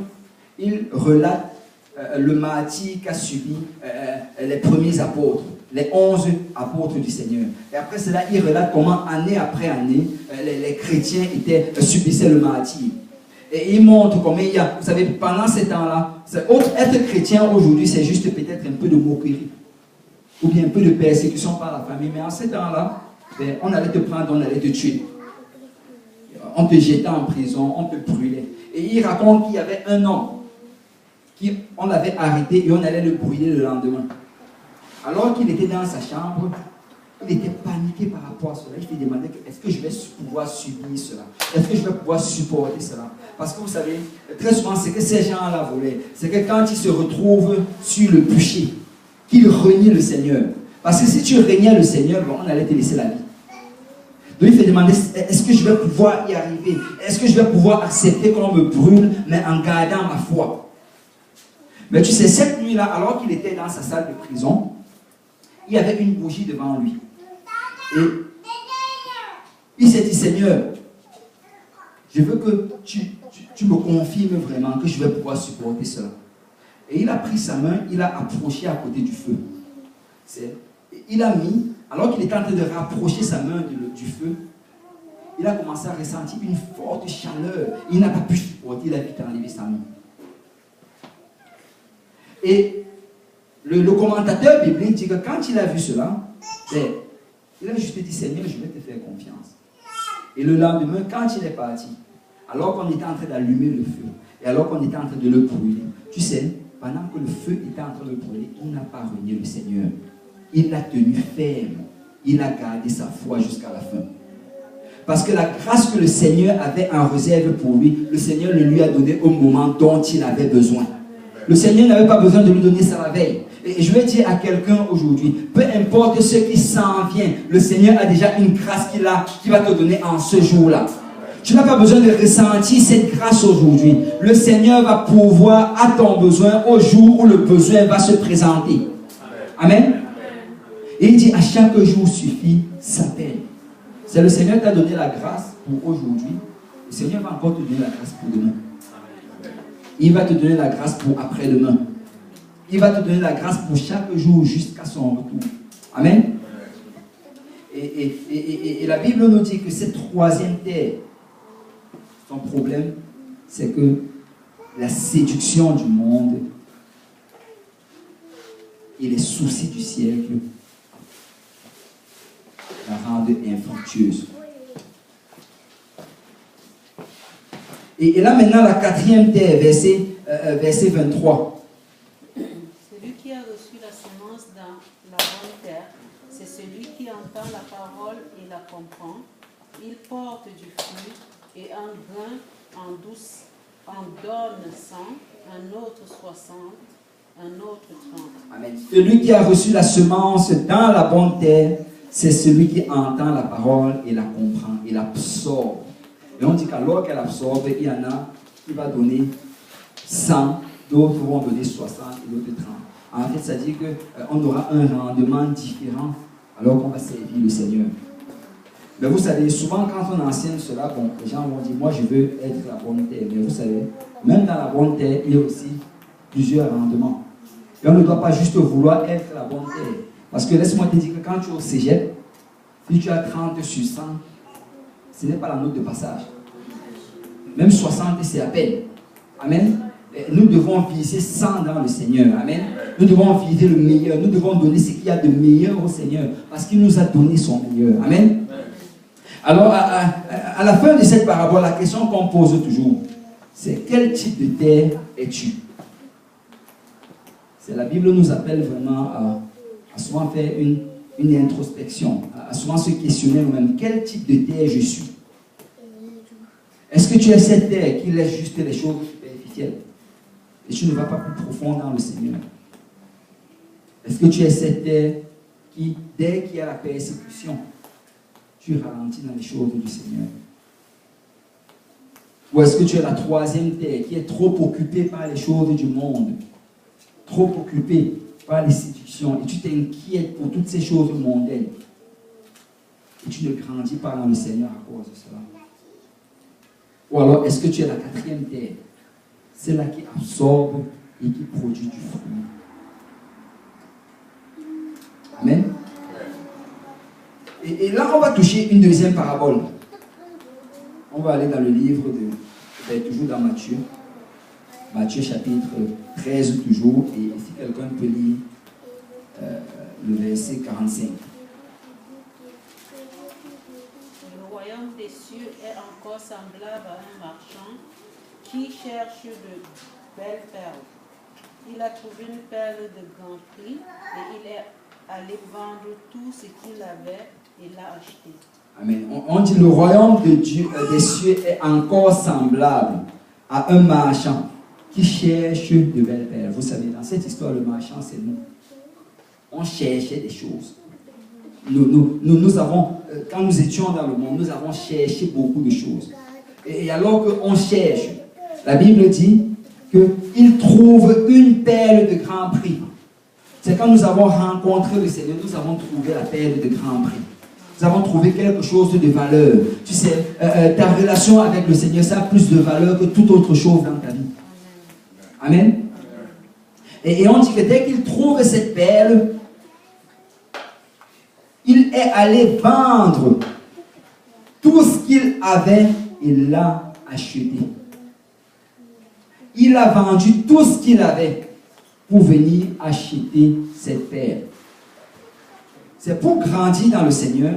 il relate le martyr qu'a subi les premiers apôtres, les 11 apôtres du Seigneur. Et après cela, il relate comment, année après année, les chrétiens subissaient le martyr. Et il montre comment il y a, vous savez, pendant ces temps-là, être chrétien aujourd'hui, c'est juste peut-être un peu de moquerie, ou bien un peu de persécution par la famille. Mais en ces temps-là, ben, on allait te prendre, on allait te tuer. On te jetait en prison, on te brûlait. Et il raconte qu'il y avait un homme qu'on avait arrêté et on allait le brûler le lendemain. Alors qu'il était dans sa chambre, il était paniqué par rapport à cela. Il s'est demandé, est-ce que je vais pouvoir subir cela? Est-ce que je vais pouvoir supporter cela? Parce que vous savez, très souvent, c'est que ces gens-là voulaient. C'est que quand ils se retrouvent sur le bûcher, qu'ils renient le Seigneur. Parce que si tu reniais le Seigneur, bon, on allait te laisser la vie. Donc il s'est demandé, est-ce que je vais pouvoir y arriver? Est-ce que je vais pouvoir accepter qu'on me brûle, mais en gardant ma foi? Mais tu sais, cette nuit-là, alors qu'il était dans sa salle de prison, il y avait une bougie devant lui. Et il s'est dit, Seigneur, je veux que tu me confirmes vraiment que je vais pouvoir supporter cela. Et il a pris sa main, il a approché à côté du feu. Il a mis, alors qu'il était en train de rapprocher sa main du feu, il a commencé à ressentir une forte chaleur. Il n'a pas pu supporter, il a vite enlevé sa main. Et le commentateur biblique dit que quand il a vu cela, il a juste dit, Seigneur, je vais te faire confiance. Et le lendemain, quand il est parti, alors qu'on était en train d'allumer le feu, et alors qu'on était en train de le brûler, tu sais, pendant que le feu était en train de brûler, il n'a pas renié le Seigneur. Il l'a tenu ferme. Il a gardé sa foi jusqu'à la fin. Parce que la grâce que le Seigneur avait en réserve pour lui, le Seigneur le lui a donné au moment dont il avait besoin. Le Seigneur n'avait pas besoin de lui donner ça la veille. Et je vais dire à quelqu'un aujourd'hui, peu importe ce qui s'en vient, le Seigneur a déjà une grâce qu'il va te donner en ce jour-là. Tu n'as pas besoin de ressentir cette grâce aujourd'hui. Le Seigneur va pourvoir à ton besoin au jour où le besoin va se présenter. Amen. Et il dit, à chaque jour suffit sa peine. C'est le Seigneur qui t'a donné la grâce pour aujourd'hui. Le Seigneur va encore te donner la grâce pour demain. Il va te donner la grâce pour après-demain. Il va te donner la grâce pour chaque jour jusqu'à son retour. Amen. Et la Bible nous dit que cette troisième terre, son problème, c'est que la séduction du monde et les soucis du siècle la rendent infructueuse. Et là maintenant, la quatrième terre, verset 23. Celui qui a reçu la semence dans la bonne terre, c'est celui qui entend la parole et la comprend. Il porte du fruit et un grain en donne 100, un autre 60, un autre 30. Amen. Celui qui a reçu la semence dans la bonne terre, c'est celui qui entend la parole et la comprend et l'absorbe. Et on dit qu'alors qu'elle absorbe, il y en a qui va donner 100, d'autres vont donner 60 et d'autres 30. En fait, ça dit qu'on aura un rendement différent alors qu'on va servir le Seigneur. Mais vous savez, souvent quand on enseigne cela, bon, les gens vont dire, moi je veux être la bonne terre. Mais vous savez, même dans la bonne terre, il y a aussi plusieurs rendements. Et on ne doit pas juste vouloir être la bonne terre. Parce que laisse-moi te dire que quand tu es au cégep, si tu as 30 sur 100, ce n'est pas la note de passage. Même 60, c'est à peine. Amen. Et nous devons viser 100 dans le Seigneur. Amen. Nous devons viser le meilleur. Nous devons donner ce qu'il y a de meilleur au Seigneur. Parce qu'il nous a donné son meilleur. Amen. Alors, à la fin de cette parabole, la question qu'on pose toujours, c'est quel type de terre es-tu? C'est la Bible nous appelle vraiment à souvent faire une introspection, à souvent se questionner nous-mêmes. Quel type de terre je suis? Est-ce que tu es cette terre qui laisse juste les choses superficielles et tu ne vas pas plus profond dans le Seigneur? Est-ce que tu es cette terre qui, dès qu'il y a la persécution, tu ralentis dans les choses du Seigneur? Ou est-ce que tu es la troisième terre qui est trop occupée par les choses du monde, trop occupée par les séductions, et tu t'inquiètes pour toutes ces choses mondaines, et tu ne grandis pas dans le Seigneur à cause de cela? Ou alors, est-ce que tu es la quatrième terre, celle-là qui absorbe et qui produit du fruit? Amen. Et là, on va toucher une deuxième parabole. On va aller dans le livre toujours dans Matthieu. Matthieu chapitre 13 toujours. Et si quelqu'un peut lire le verset 45. Le royaume des cieux est encore semblable à un marchand qui cherche de belles perles. Il a trouvé une perle de grand prix et allé vendre tout ce qu'il avait et l'a acheté. Amen. On dit le royaume de Dieu, des cieux est encore semblable à un marchand qui cherche de belles perles. Vous savez, dans cette histoire, le marchand, c'est nous. On cherchait des choses. Nous avons, quand nous étions dans le monde, nous avons cherché beaucoup de choses. Et alors qu'on cherche, la Bible dit qu'il trouve une perle de grand prix. C'est quand nous avons rencontré le Seigneur, nous avons trouvé la perle de grand prix. Nous avons trouvé quelque chose de valeur. Tu sais, ta relation avec le Seigneur, ça a plus de valeur que toute autre chose dans ta vie. Amen. Et on dit que dès qu'il trouve cette perle, il est allé vendre tout ce qu'il avait et l'a acheté. Il a vendu tout ce qu'il avait pour venir acheter cette perle. C'est pour grandir dans le Seigneur,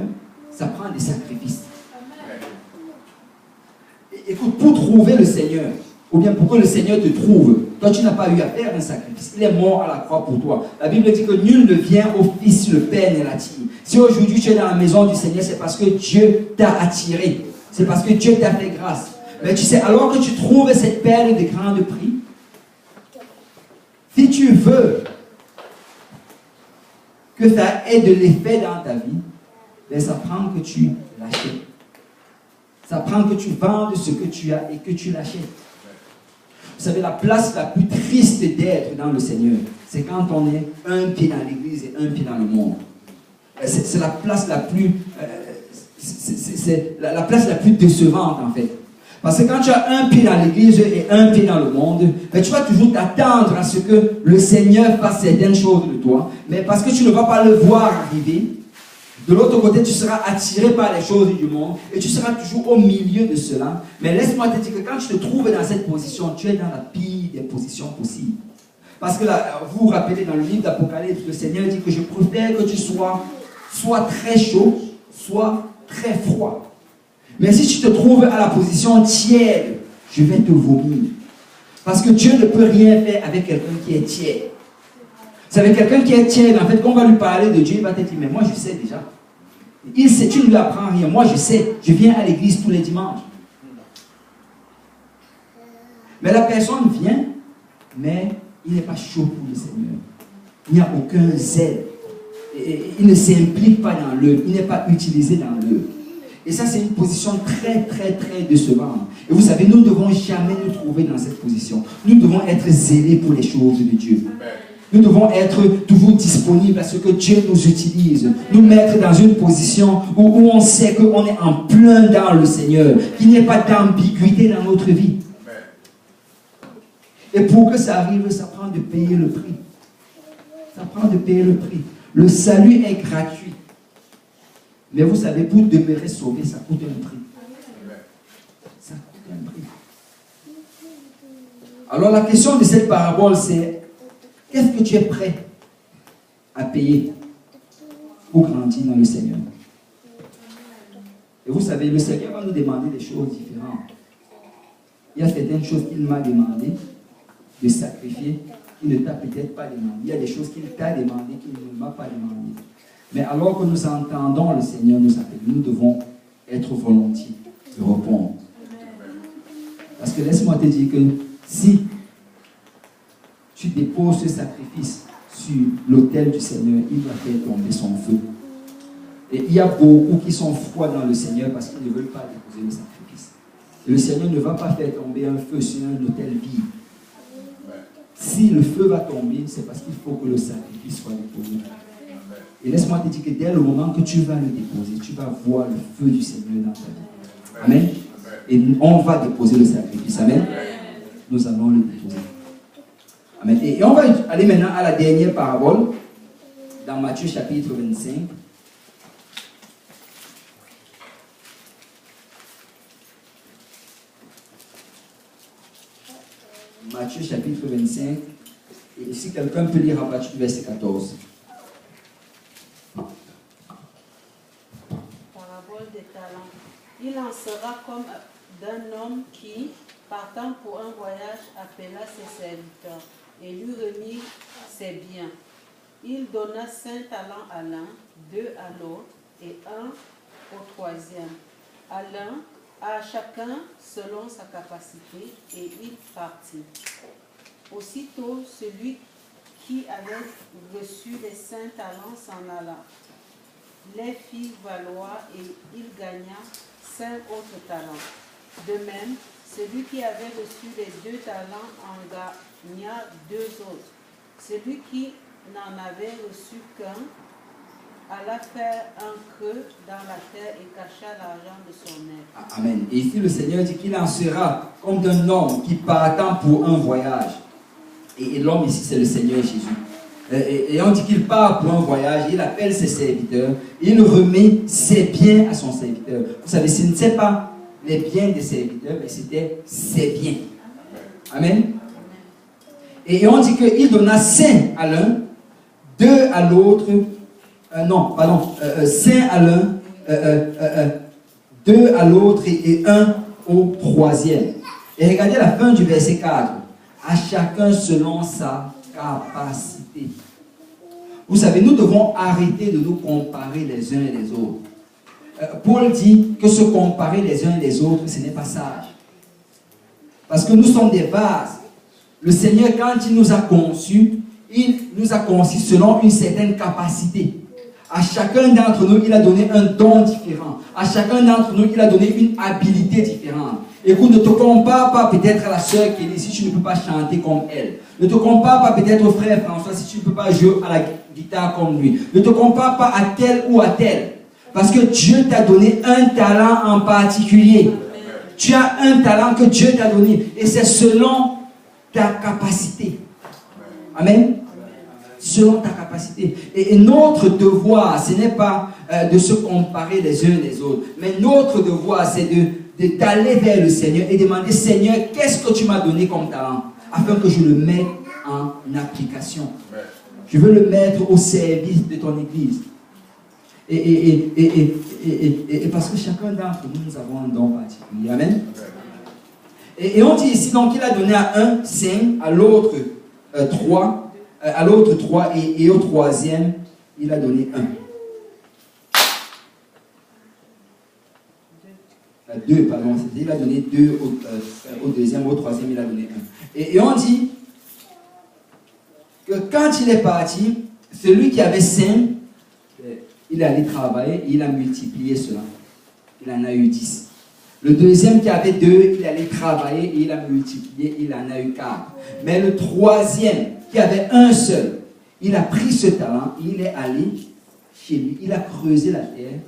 ça prend des sacrifices. Écoute, pour trouver le Seigneur, ou bien pour que le Seigneur te trouve, toi tu n'as pas eu à faire un sacrifice. Il est mort à la croix pour toi. La Bible dit que nul ne vient au Fils si le Père ne l'attire. Si aujourd'hui tu es dans la maison du Seigneur, c'est parce que Dieu t'a attiré. C'est parce que Dieu t'a fait grâce. Mais tu sais, alors que tu trouves cette perle de grand prix, si tu veux que ça ait de l'effet dans ta vie, ben ça prend que tu l'achètes. Ça prend que tu vendes ce que tu as et que tu l'achètes. Vous savez, la place la plus triste d'être dans le Seigneur, c'est quand on est un pied dans l'église et un pied dans le monde. C'est la place la plus... c'est la place la plus décevante, en fait. Parce que quand tu as un pied dans l'église et un pied dans le monde, ben tu vas toujours t'attendre à ce que le Seigneur fasse certaines choses de toi. Mais parce que tu ne vas pas le voir arriver, de l'autre côté, tu seras attiré par les choses du monde et tu seras toujours au milieu de cela. Mais laisse-moi te dire que quand tu te trouves dans cette position, tu es dans la pire des positions possibles. Parce que là, vous vous rappelez dans le livre d'Apocalypse, le Seigneur dit que je préfère que tu sois soit très chaud, soit très froid. Mais si tu te trouves à la position tiède, je vais te vomir. Parce que Dieu ne peut rien faire avec quelqu'un qui est tiède. Vous savez, quelqu'un qui est tiède, en fait, quand on va lui parler de Dieu, il va te dire, mais moi je sais déjà. Il sait, tu ne lui apprends rien. Moi je sais, je viens à l'église tous les dimanches. Mais la personne vient, mais il n'est pas chaud pour le Seigneur. Il n'y a aucun zèle. Et il ne s'implique pas dans l'œuvre. Il n'est pas utilisé dans l'œuvre. Et ça, c'est une position très, très, très décevante. Et vous savez, nous ne devons jamais nous trouver dans cette position. Nous devons être zélés pour les choses de Dieu. Nous devons être toujours disponibles à ce que Dieu nous utilise. Nous mettre dans une position où on sait qu'on est en plein dans le Seigneur. Qu'il n'y ait pas d'ambiguïté dans notre vie. Et pour que ça arrive, ça prend de payer le prix. Ça prend de payer le prix. Le salut est gratuit. Mais vous savez, pour demeurer sauvé, ça coûte un prix. Ça coûte un prix. Alors la question de cette parabole, c'est qu'est-ce que tu es prêt à payer pour grandir dans le Seigneur? Et vous savez, le Seigneur va nous demander des choses différentes. Il y a certaines choses qu'il m'a demandé de sacrifier, qu'il ne t'a peut-être pas demandé. Il y a des choses qu'il t'a demandé, qu'il ne m'a pas demandé. Mais alors que nous entendons le Seigneur nous appeler, nous devons être volontiers de répondre. Parce que laisse-moi te dire que si tu déposes ce sacrifice sur l'autel du Seigneur, il va faire tomber son feu. Et il y a beaucoup qui sont froids dans le Seigneur parce qu'ils ne veulent pas déposer le sacrifice. Et le Seigneur ne va pas faire tomber un feu sur un autel vide. Si le feu va tomber, c'est parce qu'il faut que le sacrifice soit déposé. Et laisse-moi te dire que dès le moment que tu vas le déposer, tu vas voir le feu du Seigneur dans ta vie. Amen. Et on va déposer le sacrifice. Amen. Nous allons le déposer. Amen. Et on va aller maintenant à la dernière parabole, dans Matthieu chapitre 25. Matthieu chapitre 25. Et si quelqu'un peut lire à partir du verset 14. Parabole des talents. Il en sera comme d'un homme qui, partant pour un voyage, appela ses serviteurs et lui remit ses biens. Il donna 5 talents à l'un, 2 à l'autre et 1 au troisième. À chacun selon sa capacité, et il partit. Aussitôt, celui qui avait reçu les 5 talents s'en alla, les fit valoir et il gagna 5 autres talents. De même, celui qui avait reçu les 2 talents en gagna 2 autres. Celui qui n'en avait reçu qu'un alla faire un creux dans la terre et cacha l'argent de son maître. Amen. Et ici, le Seigneur dit qu'il en sera comme d'un homme qui partant pour un voyage. Et l'homme ici, c'est le Seigneur Jésus. Et on dit qu'il part pour un voyage, il appelle ses serviteurs, il remet ses biens à son serviteur. Vous savez, ce n'était pas les biens des serviteurs, mais c'était ses biens. Amen. Et on dit qu'il donna 5 à l'un, 2 à l'autre, 5 à l'un, 2 à l'autre et 1 au troisième. Et regardez la fin du verset 4. À chacun selon sa capacité. Vous savez, nous devons arrêter de nous comparer les uns et les autres. Paul dit que se comparer les uns et les autres, ce n'est pas sage. Parce que nous sommes des vases. Le Seigneur, quand il nous a conçus, il nous a conçus selon une certaine capacité. À chacun d'entre nous, il a donné un don différent. À chacun d'entre nous, il a donné une habilité différente. Écoute, ne te compare pas peut-être à la sœur Kelly si tu ne peux pas chanter comme elle. Ne te compare pas peut-être au frère François si tu ne peux pas jouer à la guitare comme lui. Ne te compare pas à tel ou à tel. Parce que Dieu t'a donné un talent en particulier. Tu as un talent que Dieu t'a donné. Et c'est selon ta capacité. Amen. Selon ta capacité. Et notre devoir, ce n'est pas de se comparer les uns les autres. Mais notre devoir, c'est d'aller vers le Seigneur et demander, Seigneur, qu'est-ce que tu m'as donné comme talent? Afin que je le mette en application. Je veux le mettre au service de ton église. Et parce que chacun d'entre nous, nous avons un don particulier. Amen. Et on dit ici, donc, il a donné à un 5, à l'autre 3, et au troisième, il a donné 1. 2, pardon, il a donné 2 au deuxième, au troisième, il a donné 1. Et on dit que quand il est parti, celui qui avait 5, il est allé travailler et il a multiplié cela. Il en a eu 10. Le deuxième qui avait 2, il est allé travailler et il a multiplié, il en a eu 4. Mais le troisième qui avait un seul, il a pris ce talent, il est allé chez lui, il a creusé la terre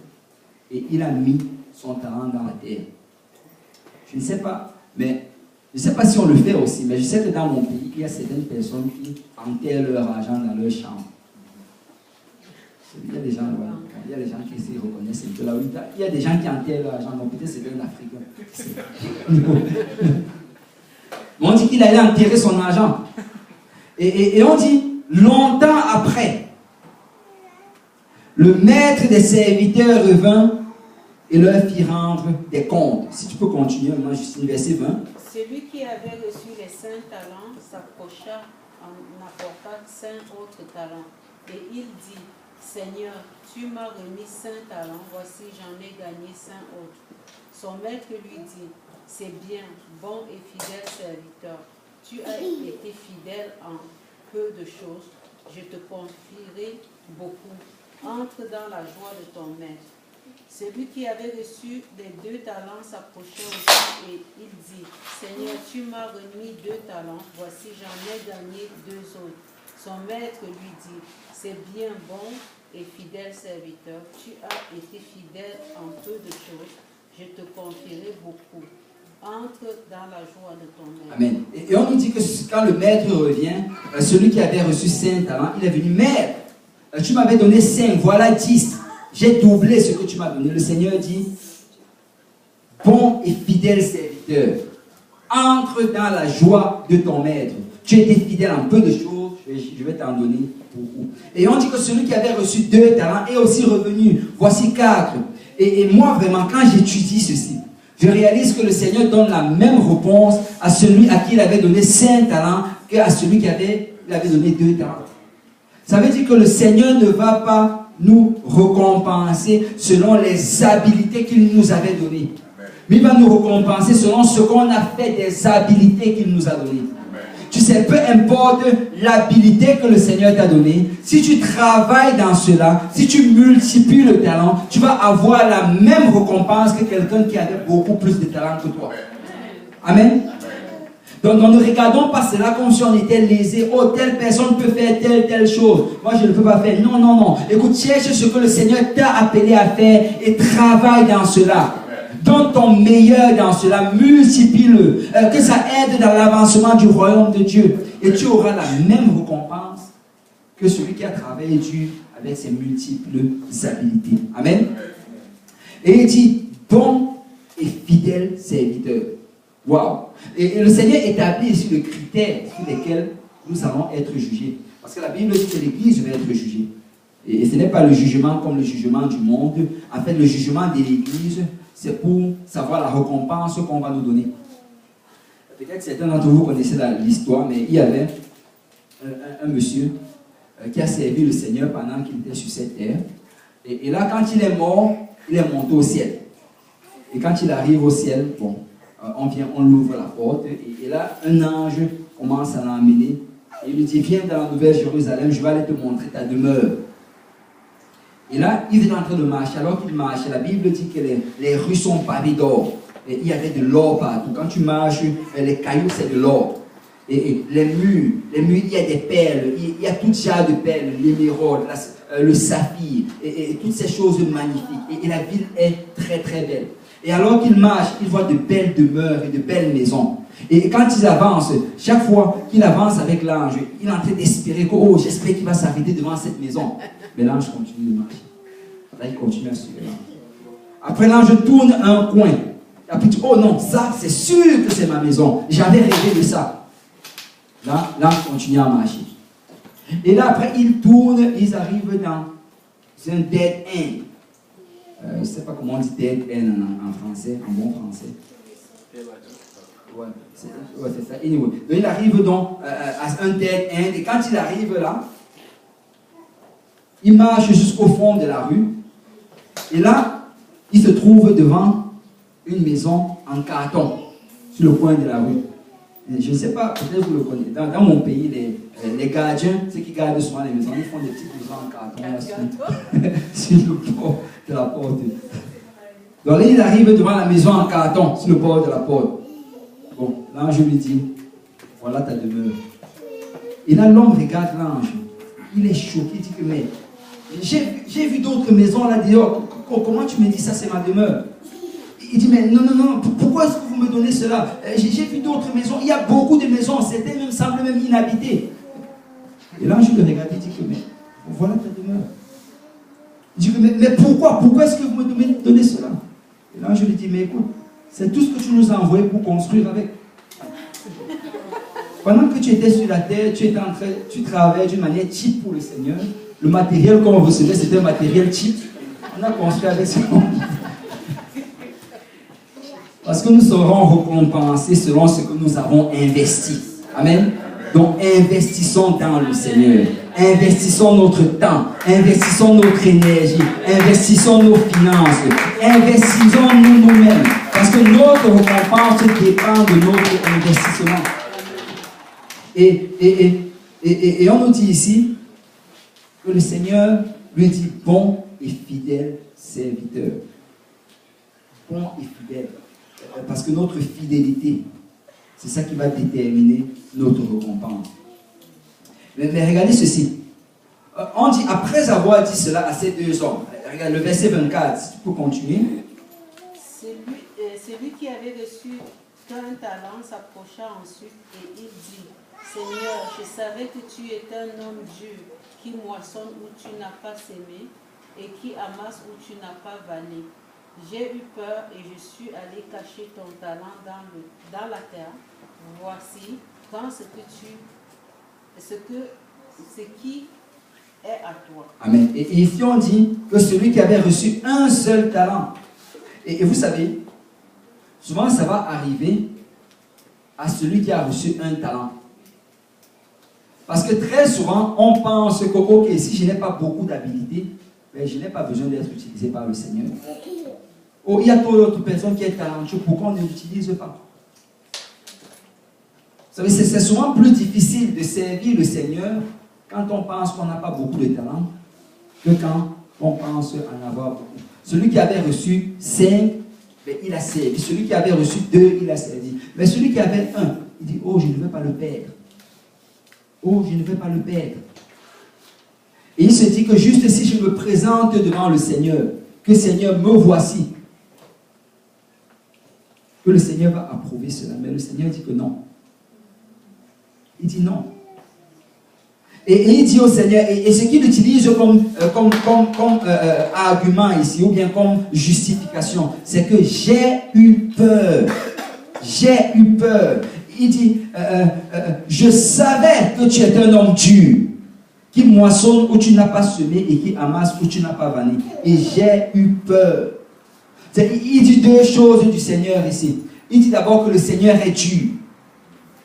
et il a mis son talent dans la terre. Je ne sais pas, mais je ne sais pas si on le fait aussi, mais je sais que dans mon pays, il y a certaines personnes qui enterrent leur argent dans leur chambre. Il y a des gens, il y a des gens qui se reconnaissent un peu là. Il y a des gens qui enterrent leur argent, donc peut-être c'est un Africain. On dit qu'il allait enterrer son argent. Et on dit, longtemps après, le maître des serviteurs revint et leur fit rendre des comptes. Si tu peux continuer, maintenant, Justine, verset 20. Celui qui avait reçu les 5 talents s'approcha en apportant 5 autres talents. Et il dit, Seigneur, tu m'as remis 5 talents, voici j'en ai gagné 5 autres. Son maître lui dit, c'est bien, bon et fidèle serviteur. Tu as été fidèle en peu de choses, je te confierai beaucoup. Entre dans la joie de ton maître. Celui qui avait reçu les 2 talents s'approchait aussi et il dit, Seigneur, tu m'as remis 2 talents, voici j'en ai gagné 2 autres. Son maître lui dit, c'est bien, bon et fidèle serviteur, tu as été fidèle en peu de choses, je te confierai beaucoup. Entre dans la joie de ton maître. Amen. Et on nous dit que quand le maître revient, celui qui avait reçu 5 talents, il est venu, Maître, tu m'avais donné 5, voilà 10. J'ai doublé ce que tu m'as donné. Le Seigneur dit, bon et fidèle serviteur, entre dans la joie de ton maître. Tu étais fidèle en peu de choses, je vais t'en donner beaucoup. Et on dit que celui qui avait reçu 2 talents est aussi revenu. Voici 4. Et moi, vraiment, quand j'étudie ceci, je réalise que le Seigneur donne la même réponse à celui à qui il avait donné 5 talents qu'à celui qui avait donné 2 talents. Ça veut dire que le Seigneur ne va pas nous récompenser selon les habiletés qu'il nous avait données. Mais il va nous récompenser selon ce qu'on a fait des habiletés qu'il nous a données. Tu sais, peu importe l'habilité que le Seigneur t'a donnée, si tu travailles dans cela, si tu multiplies le talent, tu vas avoir la même récompense que quelqu'un qui avait beaucoup plus de talent que toi. Amen. Donc ne regardons pas cela comme si on était lésé. Oh, telle personne peut faire telle chose. Moi, je ne peux pas faire. Non, non, non. Écoute, cherche ce que le Seigneur t'a appelé à faire et travaille dans cela. Donne ton meilleur dans cela, multiplie-le, que ça aide dans l'avancement du royaume de Dieu. Et tu auras la même récompense que celui qui a travaillé dur avec ses multiples habiletés. Amen. Et il dit, bon et fidèle serviteur. Waouh. Et le Seigneur établit ici le critère sur lesquels nous allons être jugés. Parce que la Bible dit que l'Église va être jugée. Et ce n'est pas le jugement comme le jugement du monde. En fait, le jugement de l'Église, c'est pour savoir la récompense qu'on va nous donner. Peut-être certains d'entre vous connaissez l'histoire, mais il y avait un monsieur qui a servi le Seigneur pendant qu'il était sur cette terre. Et là, quand il est mort, il est monté au ciel. Et quand il arrive au ciel, bon, on l'ouvre la porte. Et là, un ange commence à l'emmener. Et il lui dit, viens dans la Nouvelle Jérusalem, je vais aller te montrer ta demeure. Et là, il est en train de marcher. Alors qu'il marche, la Bible dit que les rues sont pavées d'or. Et il y avait de l'or partout. Quand tu marches, les cailloux, c'est de l'or. Et les murs, il y a des perles. Il y a tout genre de perles. L'émeraude, le saphir. Et toutes ces choses magnifiques. Et la ville est très, très belle. Et alors qu'il marche, il voit de belles demeures et de belles maisons. Et quand ils avancent, chaque fois qu'il avance avec l'ange, il est en train d'espérer que, oh, j'espère qu'il va s'arrêter devant cette maison. Mais l'ange continue de marcher. Là, il continue à suivre l'ange. Après, l'ange tourne un coin. Et après, il dit, oh non, ça, c'est sûr que c'est ma maison. J'avais rêvé de ça. Là, l'ange continue à marcher. Et là, après, ils tournent, ils arrivent dans un dead end. Je ne sais pas comment on dit dead end en français, en bon français. Ouais, c'est ça. Anyway. Donc, il arrive donc à un dead end. Et quand il arrive là, il marche jusqu'au fond de la rue. Et là, il se trouve devant une maison en carton, sur le coin de la rue. Et je ne sais pas, peut-être vous le connaissez. Dans mon pays, les gardiens, ceux qui gardent souvent les maisons, ils font des petites maisons en carton là, sur le port de la porte. Donc là, il arrive devant la maison en carton, sur le port de la porte. Bon, l'ange lui dit, voilà ta demeure. Et là, l'homme regarde l'ange. Il est choqué, il dit que, mais j'ai vu d'autres maisons là dehors. Comment tu me dis ça, c'est ma demeure? Il dit, mais non, non, non, pourquoi est-ce que vous me donnez cela? J'ai vu d'autres maisons, il y a beaucoup de maisons, certaines même semblent même inhabitées. Et l'ange le regarde, il dit que, mais voilà ta demeure. Il dit, mais pourquoi est-ce que vous me donnez cela? Et l'ange lui dit, mais écoute, c'est tout ce que tu nous as envoyé pour construire avec. Pendant que tu étais sur la terre, tu travaillais d'une manière cheap pour le Seigneur. Le matériel qu'on recevait, c'était un matériel cheap. On a construit avec ce monde. Parce que nous serons récompensés selon ce que nous avons investi. Amen. Donc investissons dans le Seigneur. Investissons notre temps. Investissons notre énergie. Investissons nos finances. Investissons-nous nous-mêmes. Parce que notre récompense dépend de notre investissement. Et on nous dit ici que le Seigneur lui dit bon et fidèle serviteur. Bon et fidèle. Parce que notre fidélité, c'est ça qui va déterminer notre récompense. Mais regardez ceci. On dit, après avoir dit cela à ces deux hommes, regarde le verset 24, si tu peux continuer. Celui qui avait reçu un talent s'approcha ensuite et il dit, Seigneur, je savais que tu es un homme dur, qui moissonne où tu n'as pas semé et qui amasse où tu n'as pas vanné. J'ai eu peur et je suis allé cacher ton talent dans la terre. Voici, prends ce qui est à toi. Amen. Et ici on dit que celui qui avait reçu un seul talent. Et vous savez, souvent ça va arriver à celui qui a reçu un talent. Parce que très souvent, on pense que ok, si je n'ai pas beaucoup d'habilité, ben, je n'ai pas besoin d'être utilisé par le Seigneur. Oh, il y a d'autres personnes qui sont talentueuses, pourquoi on ne l'utilise pas? Vous savez, c'est souvent plus difficile de servir le Seigneur quand on pense qu'on n'a pas beaucoup de talent que quand on pense en avoir beaucoup. Celui qui avait reçu 5, ben, il a servi. Celui qui avait reçu 2, il a servi. Mais celui qui avait 1, il dit, oh, je ne veux pas le perdre. Oh, je ne veux pas le perdre. Et il se dit que juste si je me présente devant le Seigneur, que Seigneur, me voici, que le Seigneur va approuver cela. Mais le Seigneur dit que non. Il dit non. Et il dit au Seigneur, et ce qu'il utilise comme argument ici, ou bien comme justification, c'est que j'ai eu peur. J'ai eu peur. Il dit, je savais que tu es un homme dur, qui moissonne où tu n'as pas semé et qui amasse où tu n'as pas vanné. Et j'ai eu peur. Il dit deux choses du Seigneur ici. Il dit d'abord que le Seigneur est dur.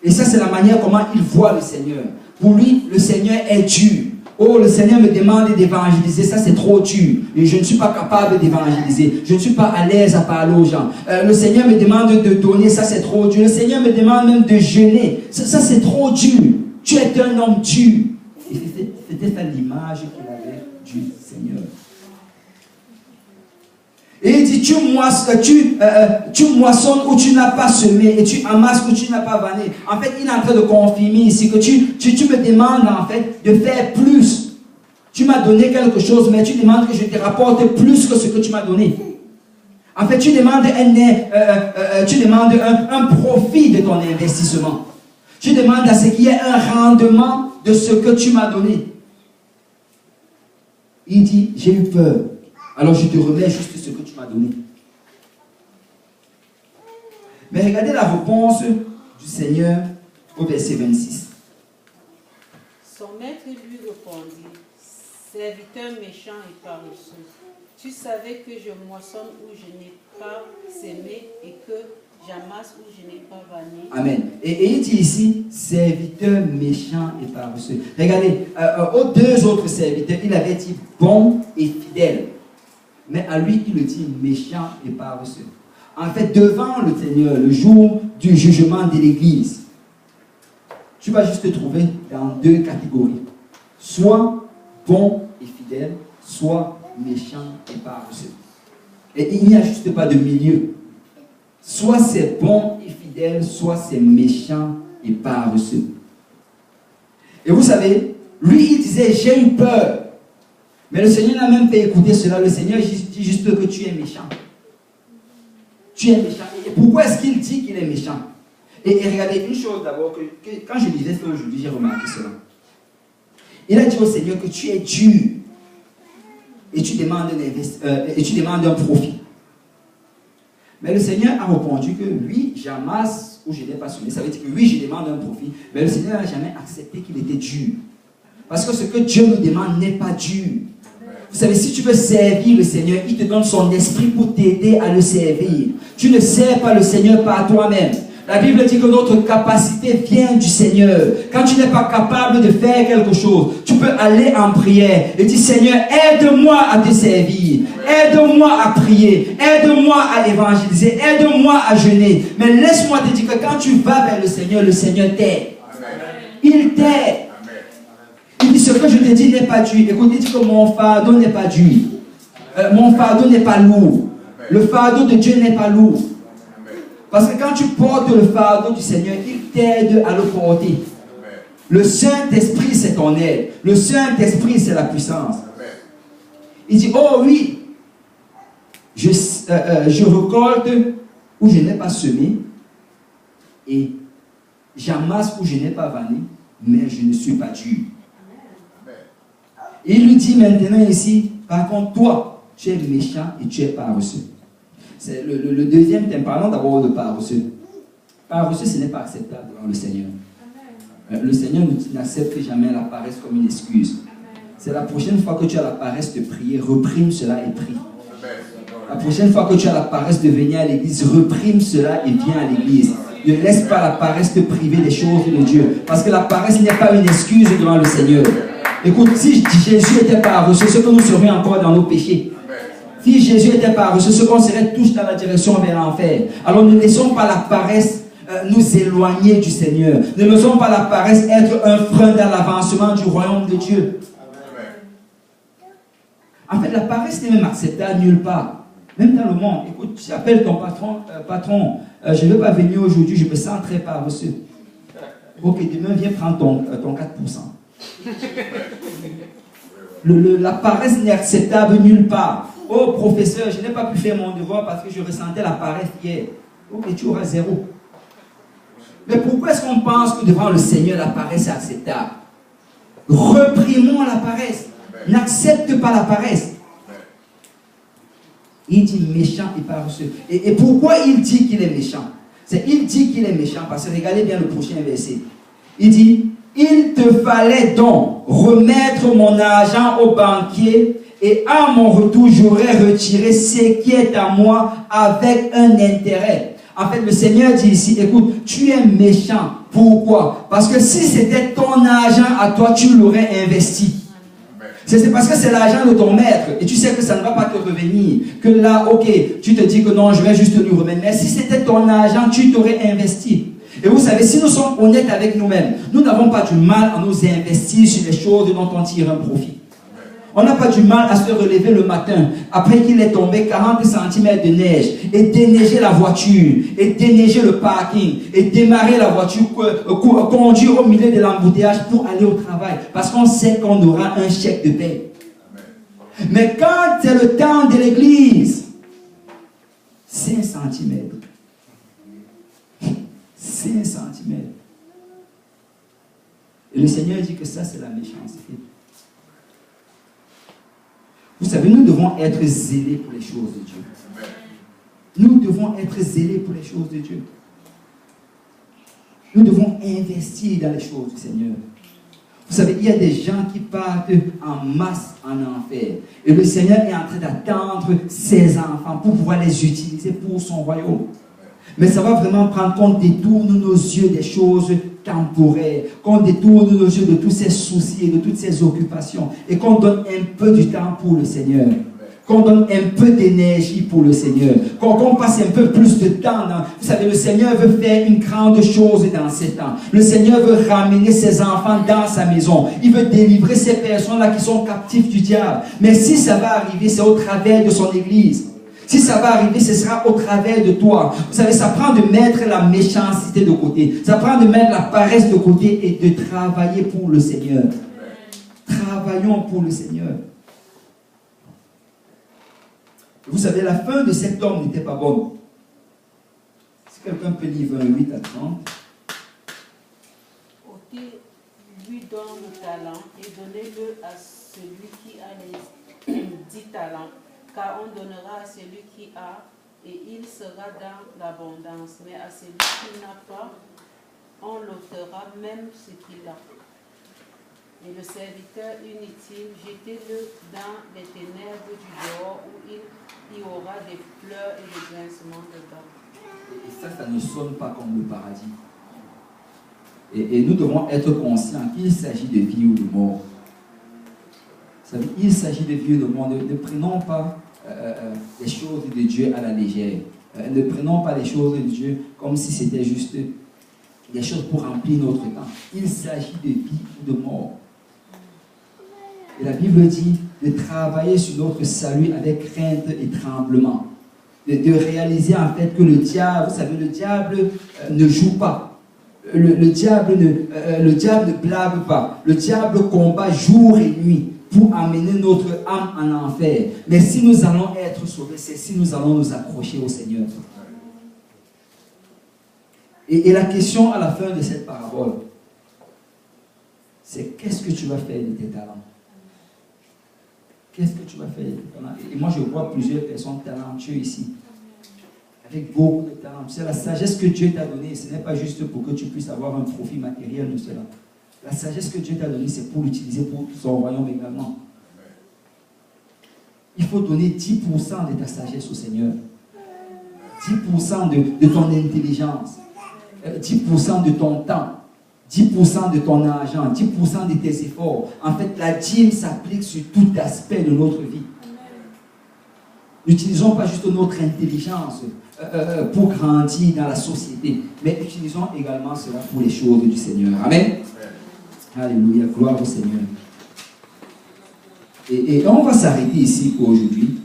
Et ça, c'est la manière comment il voit le Seigneur. Pour lui, le Seigneur est dur. Oh, le Seigneur me demande d'évangéliser, ça c'est trop dur. Et je ne suis pas capable d'évangéliser. Je ne suis pas à l'aise à parler aux gens. Le Seigneur me demande de donner, ça c'est trop dur. Le Seigneur me demande même de jeûner. Ça c'est trop dur. Tu es un homme dur. Et c'était ça l'image qu'il avait du Seigneur. Et il dit, tu moissonnes où tu n'as pas semé et tu amasses où tu n'as pas vanné. En fait, il est en train de confirmer ici que tu me demandes en fait de faire plus. Tu m'as donné quelque chose, mais tu demandes que je te rapporte plus que ce que tu m'as donné. En fait, tu demandes un profit de ton investissement. Tu demandes à ce qu'il y ait un rendement de ce que tu m'as donné. Il dit, j'ai eu peur. Alors je te remets juste ce que tu m'as donné. Mais regardez la réponse du Seigneur au verset 26. Son maître lui répondit, serviteur méchant et paresseux, tu savais que je moissonne où je n'ai pas semé et que j'amasse où je n'ai pas vanné. Amen. Et il dit ici, serviteur méchant et paresseux. Regardez, aux deux autres serviteurs, il avait dit bon et fidèle. Mais à lui, il le dit méchant et paresseux. En fait, devant le Seigneur, le jour du jugement de l'Église, tu vas juste te trouver dans deux catégories. Soit bon et fidèle, soit méchant et paresseux. Et il n'y a juste pas de milieu. Soit c'est bon et fidèle, soit c'est méchant et paresseux. Et vous savez, lui, il disait, j'ai eu peur. Mais le Seigneur n'a même pas écouté cela. Le Seigneur dit juste que tu es méchant. Tu es méchant. Et pourquoi est-ce qu'il dit qu'il est méchant? Et regardez une chose d'abord, que quand je lisais ça aujourd'hui, j'ai remarqué cela. Il a dit au Seigneur que tu es dur. Et tu demandes un profit. Mais le Seigneur a répondu que oui, j'amasse ou je n'ai pas semé. Ça veut dire que oui, je demande un profit. Mais le Seigneur n'a jamais accepté qu'il était dur. Parce que ce que Dieu nous demande n'est pas dur. Vous savez, si tu veux servir le Seigneur, il te donne son esprit pour t'aider à le servir. Tu ne sers pas le Seigneur par toi-même. La Bible dit que notre capacité vient du Seigneur. Quand tu n'es pas capable de faire quelque chose, tu peux aller en prière et dire, Seigneur, aide-moi à te servir. Aide-moi à prier. Aide-moi à évangéliser. Aide-moi à jeûner. Mais laisse-moi te dire que quand tu vas vers le Seigneur t'aide. Il t'aide. Il dit, ce que je te dis n'est pas dur. Écoute, il dit que mon fardeau n'est pas dur. Mon fardeau n'est pas lourd. Le fardeau de Dieu n'est pas lourd. Parce que quand tu portes le fardeau du Seigneur, il t'aide à le porter. Le Saint-Esprit, c'est ton aide. Le Saint-Esprit, c'est la puissance. Il dit, oh oui, je récolte où je n'ai pas semé et j'amasse où je n'ai pas vanné, mais je ne suis pas dur. Et il lui dit maintenant ici, par contre, toi, tu es méchant et tu es paresseux. C'est le deuxième thème. Parlons d'abord de paresseux. Paresseux, ce n'est pas acceptable devant le Seigneur. Le Seigneur n'accepte jamais la paresse comme une excuse. C'est la prochaine fois que tu as la paresse de prier, reprime cela et prie. La prochaine fois que tu as la paresse de venir à l'église, reprime cela et viens à l'église. Ne laisse pas la paresse te priver des choses de Dieu. Parce que la paresse n'est pas une excuse devant le Seigneur. Écoute, si Jésus était paresseux, c'est que nous serions encore dans nos péchés. Si Jésus était paresseux, c'est qu'on serait tous dans la direction vers l'enfer. Alors ne laissons pas la paresse nous éloigner du Seigneur. Ne laissons pas la paresse être un frein dans l'avancement du royaume de Dieu. En fait, la paresse n'est même acceptable nulle part. Même dans le monde. Écoute, tu appelles ton patron, je ne veux pas venir aujourd'hui, je me sens très paresseux. Ok, demain, viens prendre ton 4%. La paresse n'est acceptable nulle part. Oh, professeur, je n'ai pas pu faire mon devoir parce que je ressentais la paresse hier. Ok, tu auras 0. Mais pourquoi est-ce qu'on pense que devant le Seigneur, la paresse est acceptable? Reprimons la paresse. N'accepte pas la paresse. Il dit méchant et paresseux. Et pourquoi il dit qu'il est méchant? Il dit qu'il est méchant parce que regardez bien le prochain verset. Il dit, il te fallait donc remettre mon argent au banquier et à mon retour, j'aurais retiré ce qui est à moi avec un intérêt. En fait, le Seigneur dit ici, écoute, tu es méchant. Pourquoi? Parce que si c'était ton argent à toi, tu l'aurais investi. C'est parce que c'est l'argent de ton maître et tu sais que ça ne va pas te revenir. Que là, ok, tu te dis que non, je vais juste lui remettre. Mais si c'était ton argent, tu t'aurais investi. Et vous savez, si nous sommes honnêtes avec nous-mêmes, nous n'avons pas du mal à nous investir sur les choses dont on tire un profit. On n'a pas du mal à se relever le matin après qu'il est tombé 40 cm de neige et déneiger la voiture, et déneiger le parking, et démarrer la voiture, conduire au milieu de l'embouteillage pour aller au travail. Parce qu'on sait qu'on aura un chèque de paie. Mais quand c'est le temps de l'église, 5 cm. 5 cm. Et le Seigneur dit que ça, c'est la méchanceté. Vous savez, nous devons être zélés pour les choses de Dieu. Nous devons être zélés pour les choses de Dieu. Nous devons investir dans les choses du Seigneur. Vous savez, il y a des gens qui partent en masse en enfer. Et le Seigneur est en train d'attendre ses enfants pour pouvoir les utiliser pour son royaume. Mais ça va vraiment prendre qu'on détourne nos yeux des choses temporaires, qu'on détourne nos yeux de tous ces soucis et de toutes ces occupations, et qu'on donne un peu du temps pour le Seigneur, qu'on donne un peu d'énergie pour le Seigneur, qu'on passe un peu plus de temps dans... Vous savez, le Seigneur veut faire une grande chose dans ces temps. Le Seigneur veut ramener ses enfants dans sa maison. Il veut délivrer ces personnes-là qui sont captives du diable. Mais si ça va arriver, c'est au travers de son Église. Si ça va arriver, ce sera au travers de toi. Vous savez, ça prend de mettre la méchanceté de côté. Ça prend de mettre la paresse de côté et de travailler pour le Seigneur. Travaillons pour le Seigneur. Vous savez, la fin de cet homme n'était pas bonne. Si quelqu'un peut lire 28 à 30. Ôtez lui donne le talent et donnez-le à celui qui a les 10 talents. Car on donnera à celui qui a, et il sera dans l'abondance. Mais à celui qui n'a pas, on l'ôtera même ce qu'il a. Et le serviteur inutile, jetez-le dans les ténèbres du dehors, où il y aura des pleurs et des grincements de dents. Et ça ne sonne pas comme le paradis. Et nous devons être conscients qu'il s'agit de vie ou de mort. Vous savez, il s'agit de vie ou de mort. Ne prenons pas les choses de Dieu à la légère. Ne prenons pas les choses de Dieu comme si c'était juste des choses pour remplir notre temps. Il s'agit de vie ou de mort. Et la Bible dit de travailler sur notre salut avec crainte et tremblement. De réaliser en fait que le diable, vous savez, le diable ne joue pas. Le diable ne blague pas. Le diable combat jour et nuit pour amener notre âme en enfer. Mais si nous allons être sauvés, c'est si nous allons nous accrocher au Seigneur. Et la question à la fin de cette parabole, c'est qu'est-ce que tu vas faire de tes talents? Qu'est-ce que tu vas faire de tes talents? Et moi, je vois plusieurs personnes talentueuses ici, avec beaucoup de talents. C'est la sagesse que Dieu t'a donnée. Ce n'est pas juste pour que tu puisses avoir un profit matériel de cela. La sagesse que Dieu t'a donnée, c'est pour l'utiliser pour son royaume également. Il faut donner 10% de ta sagesse au Seigneur. 10% de ton intelligence. 10% de ton temps, 10% de ton argent, 10% de tes efforts. En fait, la dîme s'applique sur tout aspect de notre vie. N'utilisons pas juste notre intelligence pour grandir dans la société, mais utilisons également cela pour les choses du Seigneur. Amen. Alléluia, gloire au Seigneur. Et on va s'arrêter ici pour aujourd'hui.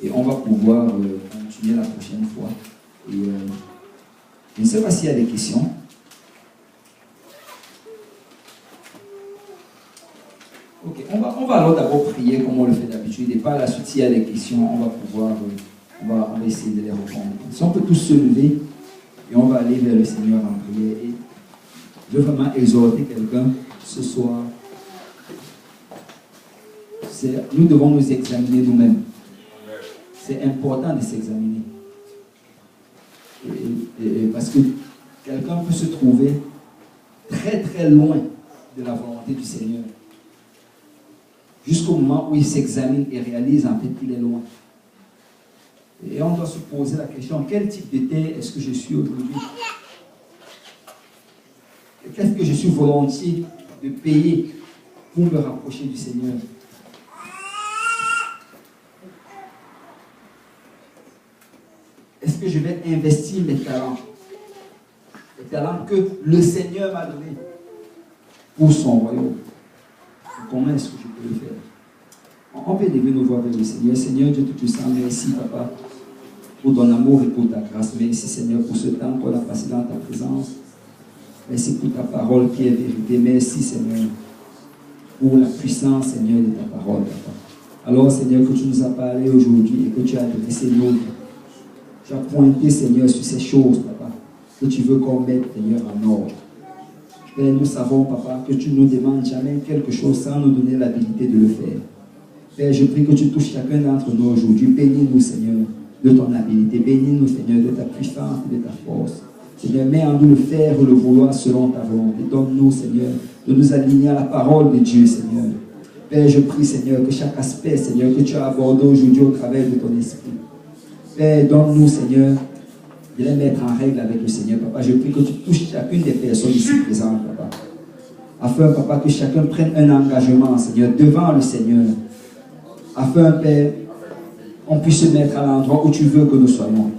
Et on va pouvoir continuer la prochaine fois. Et je ne sais pas s'il y a des questions. Ok, on va alors d'abord prier comme on le fait d'habitude. Et par la suite, s'il y a des questions, on va pouvoir, on va essayer de les répondre. Si on peut tous se lever et on va aller vers le Seigneur en prière. Et je veux vraiment exhorter quelqu'un ce soir. Nous devons nous examiner nous-mêmes. C'est important de s'examiner. Parce que quelqu'un peut se trouver très très loin de la volonté du Seigneur. Jusqu'au moment où il s'examine et réalise en fait qu'il est loin. Et on doit se poser la question, quel type de terre est-ce que je suis aujourd'hui? Qu'est-ce que je suis volontiers de payer pour me rapprocher du Seigneur? Est-ce que je vais investir mes talents? Les talents que le Seigneur m'a donnés pour son royaume. Comment est-ce que je peux le faire? On peut lever nos voix vers le Seigneur. Seigneur Dieu Tout-Puissant, merci Papa pour ton amour et pour ta grâce. Merci Seigneur pour ce temps qu'on a passé dans ta présence. Merci pour ta parole qui est vérité. Merci Seigneur pour la puissance Seigneur de ta parole Papa. Alors Seigneur que tu nous as parlé aujourd'hui et que tu as dressé nos vies. Tu as pointé Seigneur sur ces choses Papa que tu veux qu'on mette Seigneur en ordre. Père, nous savons, Papa, que tu ne nous demandes jamais quelque chose sans nous donner l'habilité de le faire. Père, je prie que tu touches chacun d'entre nous aujourd'hui. Bénis-nous, Seigneur, de ton habilité. Bénis-nous, Seigneur, de ta puissance et de ta force. Seigneur, mets en nous le faire ou le vouloir selon ta volonté. Donne-nous, Seigneur, de nous aligner à la parole de Dieu, Seigneur. Père, je prie, Seigneur, que chaque aspect, Seigneur, que tu as abordé aujourd'hui au travers de ton esprit. Père, donne-nous, Seigneur, de les mettre en règle avec le Seigneur, Papa. Je prie que tu touches chacune des personnes ici présentes, Papa. Afin, Papa, que chacun prenne un engagement, Seigneur, devant le Seigneur. Afin, Père, on puisse se mettre à l'endroit où tu veux que nous soyons.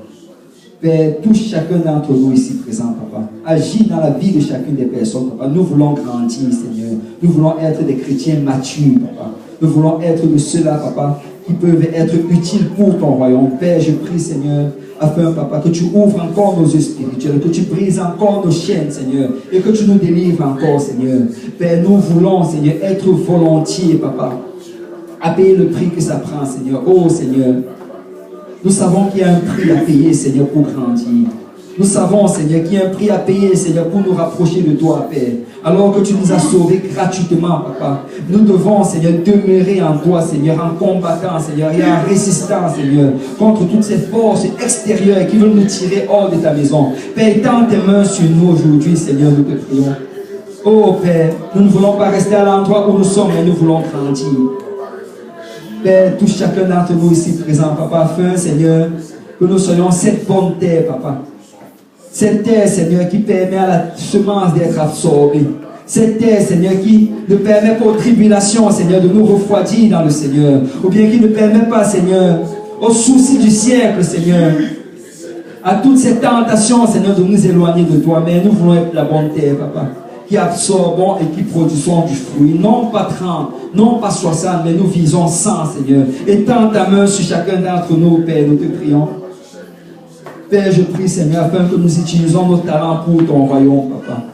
Père, touche chacun d'entre nous ici présents, Papa. Agis dans la vie de chacune des personnes, Papa. Nous voulons grandir, Seigneur. Nous voulons être des chrétiens matures, Papa. Nous voulons être de ceux-là, Papa, qui peuvent être utiles pour ton royaume. Père, je prie, Seigneur, afin, Papa, que tu ouvres encore nos yeux spirituels, que tu brises encore nos chaînes, Seigneur, et que tu nous délivres encore, Seigneur. Père, nous voulons, Seigneur, être volontiers, Papa, à payer le prix que ça prend, Seigneur. Oh, Seigneur, nous savons qu'il y a un prix à payer, Seigneur, pour grandir. Nous savons, Seigneur, qu'il y a un prix à payer, Seigneur, pour nous rapprocher de toi, Père. Alors que tu nous as sauvés gratuitement, Papa. Nous devons, Seigneur, demeurer en toi, Seigneur, en combattant, Seigneur, et en résistant, Seigneur, contre toutes ces forces extérieures qui veulent nous tirer hors de ta maison. Père, étends tes mains sur nous aujourd'hui, Seigneur, nous te prions. Oh, Père, nous ne voulons pas rester à l'endroit où nous sommes, mais nous voulons grandir. Père, touche chacun d'entre nous ici présent, Papa, afin, Seigneur, que nous soyons cette bonne terre, Papa. Cette terre, Seigneur, qui permet à la semence d'être absorbée. Cette terre, Seigneur, qui ne permet pas aux tribulations, Seigneur, de nous refroidir dans le Seigneur. Ou bien qui ne permet pas, Seigneur, aux soucis du siècle, Seigneur, à toutes ces tentations, Seigneur, de nous éloigner de toi. Mais nous voulons être la bonne terre, Papa, qui absorbons et qui produisons du fruit. Non pas 30, non pas 60, mais nous visons 100, Seigneur. Étends ta main sur chacun d'entre nous, Père, nous te prions. Père, je prie, Seigneur, afin que nous utilisons nos talents pour ton royaume, Papa.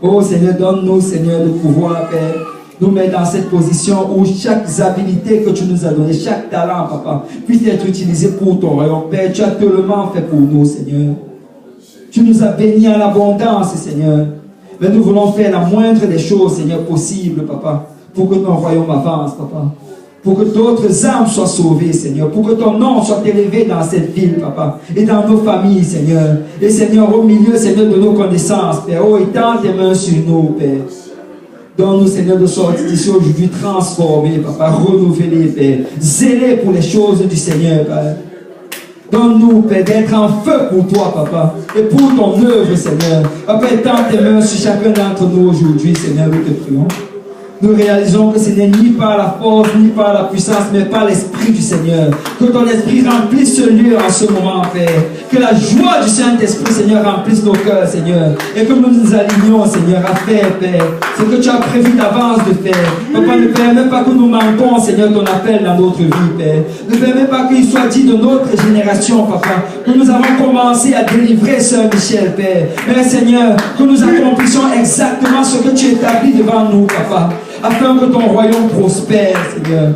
Oh, Seigneur, donne-nous, Seigneur, de pouvoir, Père, nous mettre dans cette position où chaque habilité que tu nous as donnée, chaque talent, Papa, puisse être utilisé pour ton royaume. Père, tu as tellement fait pour nous, Seigneur. Tu nous as bénis en abondance, Seigneur. Mais nous voulons faire la moindre des choses, Seigneur, possible, Papa, pour que ton royaume avance, Papa. Pour que d'autres âmes soient sauvées, Seigneur. Pour que ton nom soit élevé dans cette ville, Papa. Et dans nos familles, Seigneur. Et Seigneur, au milieu, Seigneur, de nos connaissances, Père. Oh, étends tes mains sur nous, Père. Donne-nous, Seigneur, de sortir d'ici aujourd'hui transformés, Papa. Renouvelés, Père. Zélés pour les choses du Seigneur, Père. Donne-nous, Père, d'être en feu pour toi, Papa, et pour ton œuvre, Seigneur. Papa, étends tes mains sur chacun d'entre nous aujourd'hui, Seigneur, nous te prions. Nous réalisons que ce n'est ni par la force, ni par la puissance, mais par l'Esprit du Seigneur. Que ton Esprit remplisse ce lieu en ce moment, Père. Que la joie du Saint-Esprit, Seigneur, remplisse nos cœurs, Seigneur. Et que nous nous alignons, Seigneur, à faire, Père, ce que tu as prévu d'avance de faire. Papa, ne permets pas que nous manquons, Seigneur, ton appel dans notre vie, Père. Ne permets pas qu'il soit dit de notre génération, Papa, que nous avons commencé à délivrer Sœur Michel, Père. Mais, Seigneur, que nous accomplissions exactement ce que tu établis devant nous, Papa, afin que ton royaume prospère, Seigneur.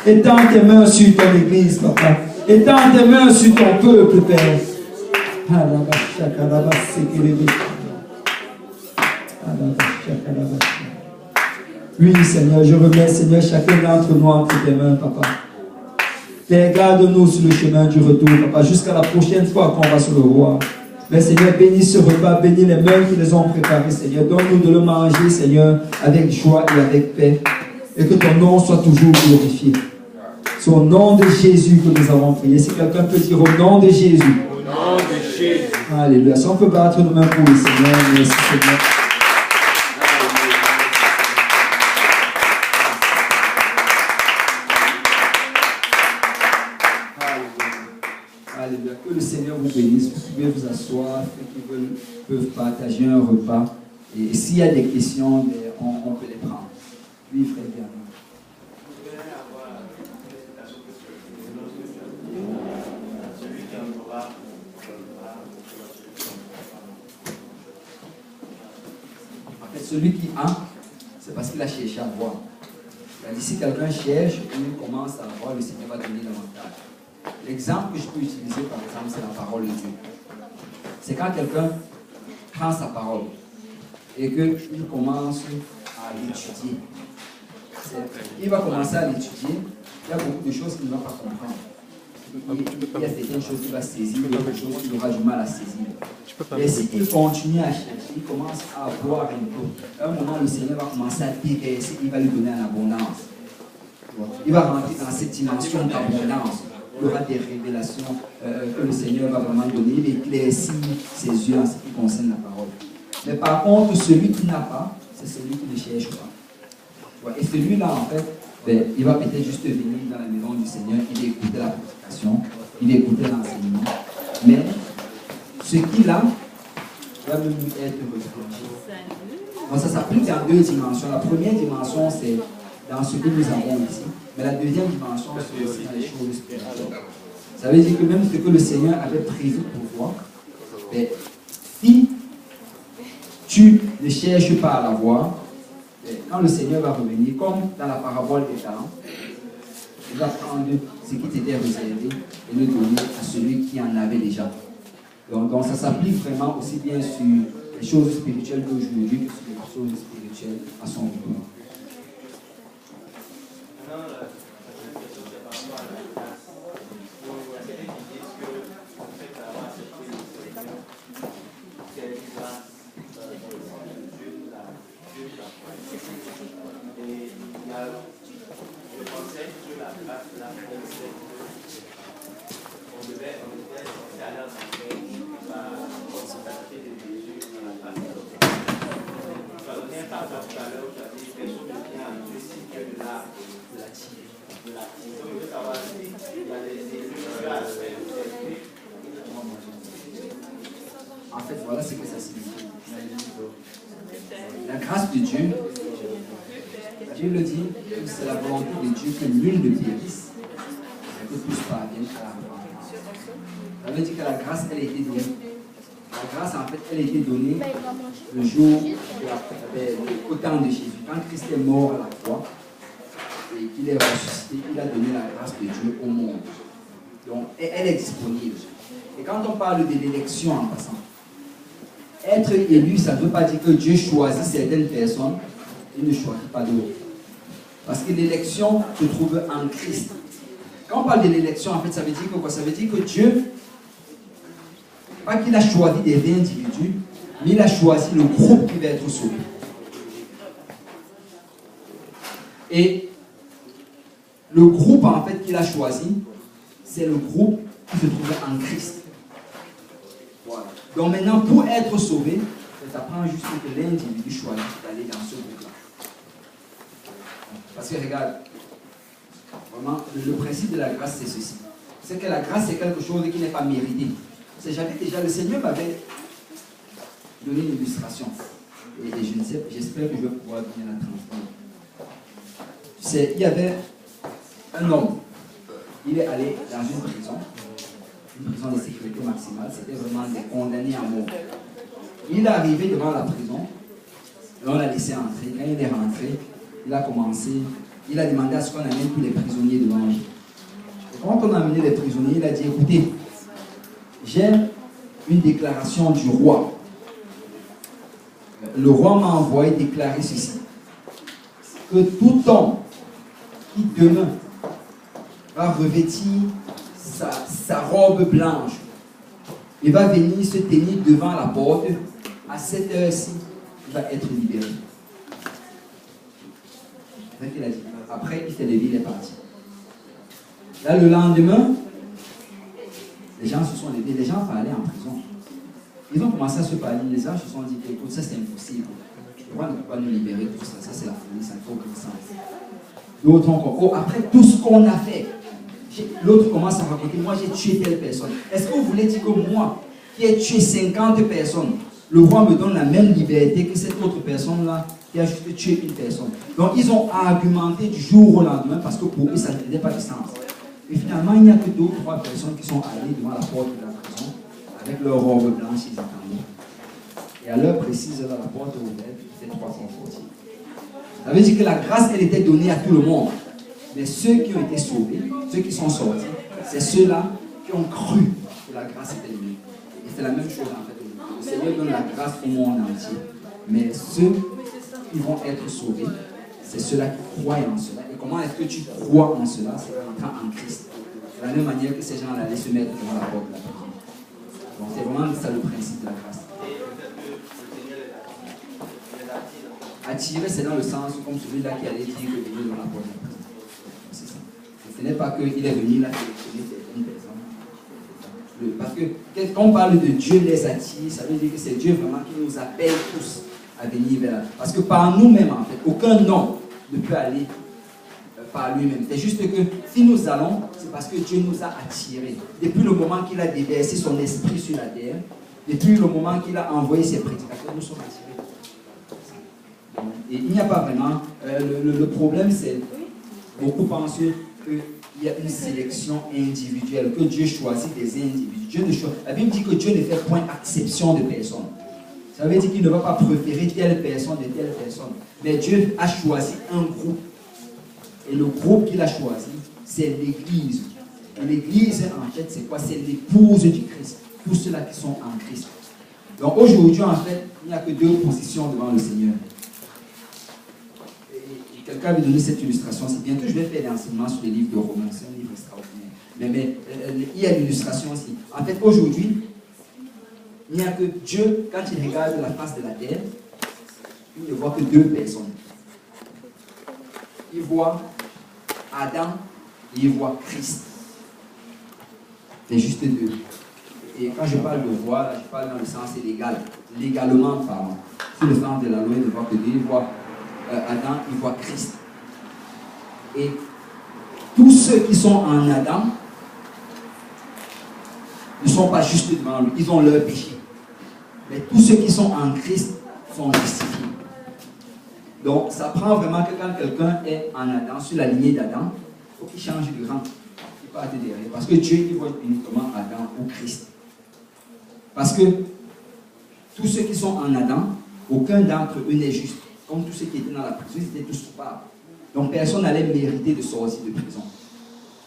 Étends tes mains sur ton église, Papa. Étends tes mains sur ton peuple, Père. Oui, Seigneur, je remets, Seigneur, chacun d'entre nous entre tes mains, Papa. Père, garde-nous sur le chemin du retour, Papa, jusqu'à la prochaine fois qu'on va se revoir. Mais Seigneur, bénis ce repas, bénis les mains qui les ont préparés, Seigneur. Donne-nous de le manger, Seigneur, avec joie et avec paix. Et que ton nom soit toujours glorifié. C'est au nom de Jésus que nous avons prié. Si quelqu'un peut dire au nom de Jésus. Au nom de Jésus. Alléluia. Si on peut battre nos mains pour le Seigneur. Merci, Seigneur. Alléluia. Que le Seigneur vous bénisse. Vous pouvez vous asseoir. Ceux qui veulent peuvent partager un repas. Et s'il y a des questions, on peut les prendre. Oui, frère Bernard. En fait, celui qui a, c'est parce qu'il a cherché à voir. Si quelqu'un cherche et il commence à voir, le Seigneur va donner l'avantage. L'exemple que je peux utiliser, par exemple, c'est la parole de Dieu. C'est quand quelqu'un prend sa parole et qu'il commence à l'étudier. Il va commencer à l'étudier, il y a beaucoup de choses qu'il ne va pas comprendre. Il y a certaines choses qu'il va saisir, il y a d'autres choses qu'il aura du mal à saisir. Et s'il continue à chercher, il commence à voir un peu. À un moment, le Seigneur va commencer à déverser, il va lui donner en abondance. Il va rentrer dans cette dimension d'abondance. Il y aura des révélations que le Seigneur va vraiment donner. Il éclaircit ses yeux en ce qui concerne la parole. Mais par contre, celui qui n'a pas, c'est celui qui ne cherche pas. Et celui-là, en fait, il va peut-être juste venir dans la maison du Seigneur, il va écouter la prédication, il va écouter l'enseignement. Mais ce qu'il a va même être reproché. Donc ça s'applique dans deux dimensions. La première dimension, c'est dans ce que nous avons ici. Mais la deuxième dimension, c'est aussi dans les choses spirituelles. Ça veut dire que même ce que le Seigneur avait prévu pour toi, si tu ne cherches pas à l'avoir, quand le Seigneur va revenir, comme dans la parabole des talents, il va prendre ce qui t'était réservé et le donner à celui qui en avait déjà. Donc ça s'applique vraiment aussi bien sur les choses spirituelles d'aujourd'hui que sur les choses spirituelles à son retour. En fait, voilà ce que ça signifie. La grâce de Dieu, Dieu le dit, c'est la volonté de Dieu que nul ne périsse, mais que tous parviennent à la repentance. Ça veut dire que la grâce, elle a été donnée. La grâce, en fait, elle a été donnée le jour au temps de Jésus. Quand Christ est mort à la croix et qu'il est ressuscité, il a donné la grâce de Dieu au monde. Donc, elle est disponible. Et quand on parle de l'élection en passant, être élu, ça ne veut pas dire que Dieu choisit certaines personnes et ne choisit pas d'autres. Parce que l'élection se trouve en Christ. Quand on parle de l'élection, en fait, ça veut dire que quoi? Ça veut dire que Dieu, pas qu'il a choisi des individus, mais il a choisi le groupe qui va être sauvé. Et le groupe, en fait, qu'il a choisi, c'est le groupe qui se trouvaient en Christ. Voilà. Donc maintenant, pour être sauvé, ça prend juste que l'individu choisisse d'aller dans ce groupe-là. Parce que regarde, vraiment, le principe de la grâce, c'est ceci. C'est que la grâce, c'est quelque chose qui n'est pas mérité. C'est jamais déjà, le Seigneur m'avait donné une illustration. Et je ne sais, j'espère que je vais pouvoir bien la transmettre. Tu sais, il y avait un homme. Il est allé dans une prison de sécurité maximale. C'était vraiment des condamnés à mort. Il est arrivé devant la prison. Et on l'a laissé entrer. Quand il est rentré, il a commencé, il a demandé à ce qu'on amène tous les prisonniers devant lui. Et quand on a amené les prisonniers, il a dit, écoutez, j'ai une déclaration du roi. Le roi m'a envoyé déclarer ceci, que tout homme qui demain va revêtir sa robe blanche et va venir se tenir devant la porte, à cette heure-ci, il va être libéré. C'est ce qu'il a dit. Après, il s'est levé, il est parti. Là, le lendemain, les gens se sont levés, les gens parlaient en prison. Ils ont commencé à se parler, les gens se sont dit, écoute, ça c'est impossible. Le roi ne peut pas nous libérer, tout ça, ça c'est la folie, ça ne fait aucun sens. D'autres encore, oh, après tout ce qu'on a fait, l'autre commence à raconter, moi j'ai tué telle personne. Est-ce que vous voulez dire que moi, qui ai tué 50 personnes, le roi me donne la même liberté que cette autre personne-là qui a juste tué une personne? Donc ils ont argumenté du jour au lendemain parce que pour eux ça ne faisait pas de sens. Et finalement, il n'y a que 2 ou 3 personnes qui sont allées devant la porte de la prison avec leur robe blanche, ils attendaient. Et à l'heure précise, là, la porte ouverte, les 3 sont sortis. Ça veut dire que la grâce, elle était donnée à tout le monde. Mais ceux qui ont été sauvés, ceux qui sont sortis, c'est ceux-là qui ont cru que la grâce était donnée. Et c'est la même chose en fait. Le Seigneur donne la grâce au monde entier. Mais ceux qui vont être sauvés, c'est ceux-là qui croient en cela. Et comment est-ce que tu crois en cela? C'est en entrant en Christ. De la même manière que ces gens allaient se mettre devant la porte de la prison. Donc c'est vraiment ça le principe de la grâce. Attirer, c'est dans le sens comme celui-là qui allait dire que venir devant la porte de la prison. C'est ça. Ce n'est pas qu'il est venu là sélectionner certaines personnes. Parce que quand on parle de Dieu les attire, ça veut dire que c'est Dieu vraiment qui nous appelle tous à venir vers là. Parce que par nous-mêmes, en fait, aucun homme ne peut aller par lui-même. C'est juste que si nous allons, c'est parce que Dieu nous a attirés. Depuis le moment qu'il a déversé son esprit sur la terre, depuis le moment qu'il a envoyé ses prédicateurs, nous sommes attirés. Et il n'y a pas vraiment... le problème, c'est... Beaucoup pensent qu'il y a une sélection individuelle, que Dieu choisit des individus. La Bible dit que Dieu ne fait point exception de personne. Ça veut dire qu'il ne va pas préférer telle personne de telle personne. Mais Dieu a choisi un groupe. Et le groupe qu'il a choisi, c'est l'Église. Et l'Église, en fait, c'est quoi? C'est l'épouse du Christ. Tous ceux-là qui sont en Christ. Donc aujourd'hui, en fait, il n'y a que 2 positions devant le Seigneur. Et quelqu'un avait donné cette illustration. C'est bientôt, je vais faire l'enseignement sur les livres de Romains. C'est un livre extraordinaire. Mais il y a l'illustration aussi. En fait, aujourd'hui, il n'y a que Dieu, quand il regarde la face de la terre, il ne voit que 2 personnes. Il voit Adam et il voit Christ. C'est juste 2. Et quand je parle de voir, je parle dans le sens légal. Légalement parlant. Sur le sens de la loi, il ne voit que 2. Il voit Adam, il voit Christ. Et tous ceux qui sont en Adam ne sont pas juste devant lui. Ils ont leur péché. Mais tous ceux qui sont en Christ sont justifiés. Donc, ça prend vraiment que quand quelqu'un est en Adam, sur la lignée d'Adam, il faut qu'il change de rang. Il parte derrière. Parce que Dieu, il voit uniquement Adam ou Christ. Parce que tous ceux qui sont en Adam, aucun d'entre eux n'est juste. Comme tous ceux qui étaient dans la prison, ils étaient tous coupables. Donc, personne n'allait mériter de sortir de prison.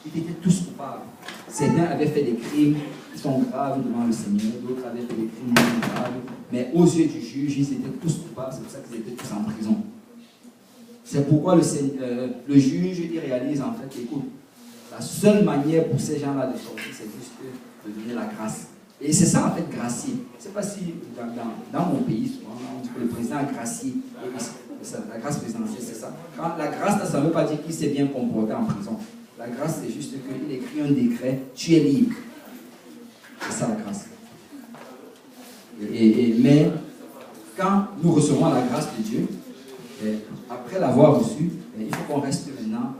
Ils étaient tous coupables. Certains avaient fait des crimes qui sont graves devant le Seigneur, d'autres avaient fait des crimes moins graves. Mais aux yeux du juge, ils étaient tous coupables, c'est pour ça qu'ils étaient tous en prison. C'est pourquoi le juge, il réalise en fait, écoute, la seule manière pour ces gens-là de sortir, c'est juste de donner la grâce. Et c'est ça en fait, gracier. Je ne sais pas si dans mon pays, souvent, on dit que le président a gracié. La grâce présidentielle, c'est ça. Quand la grâce, ça ne veut pas dire qu'il s'est bien comporté en prison. La grâce, c'est juste qu'il écrit un décret, tu es libre. C'est ça la grâce. Mais quand nous recevons la grâce de Dieu, après l'avoir reçue, il faut qu'on reste maintenant,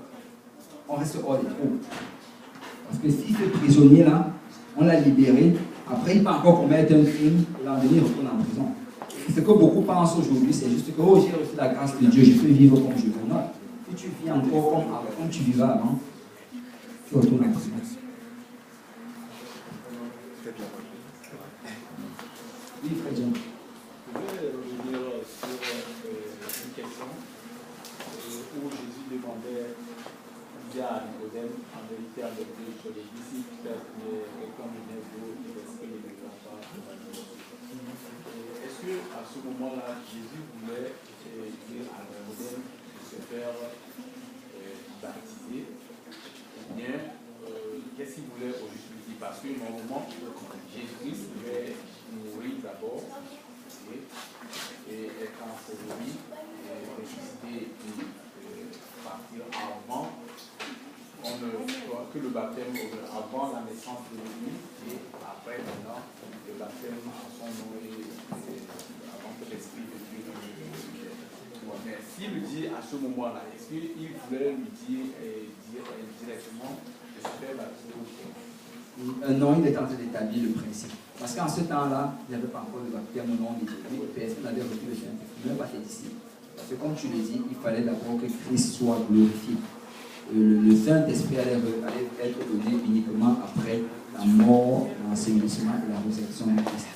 on reste hors des trous. Parce que si ce prisonnier-là, on l'a libéré, après il peut encore commettre un crime, et l'en il retourne en prison. Ce que beaucoup pensent aujourd'hui, c'est juste que oh, j'ai reçu la grâce de Dieu, je peux vivre comme je veux. Non, si tu vis encore comme tu vivais avant, tu retournes en prison. Oui, Frère John. Je vais revenir sur une question où Jésus demandait à Nicodème, en vérité, en vérité, je te le dis, si quelqu'un ne vient d'eau et l'esprit ne vient pas. Est-ce qu'à ce moment-là, Jésus voulait dire à Nicodème de se faire baptiser, ou bien qu'est-ce qu'il voulait au juste lui dire? Parce que normalement, Jésus-Christ devait mourir d'abord et être enseveli et ressusciter et partir avant que le baptême, avant la naissance de l'Église et après maintenant le baptême en son nom et avant que l'Esprit de Dieu ne le. Mais s'il le dit à ce moment-là, est-ce qu'il voulait lui dire directement de se faire baptiser ou pas? Non, il est en train d'établir le principe. Parce qu'en ce temps-là, il n'y avait pas encore de baptême au nom de Jésus. Personne n'avait reçu le Saint-Esprit, même pas ses disciples. Parce que comme tu le dis, il fallait d'abord que Christ soit glorifié. Le Saint-Esprit allait être donné uniquement après la mort, l'ensevelissement et la résurrection de Christ.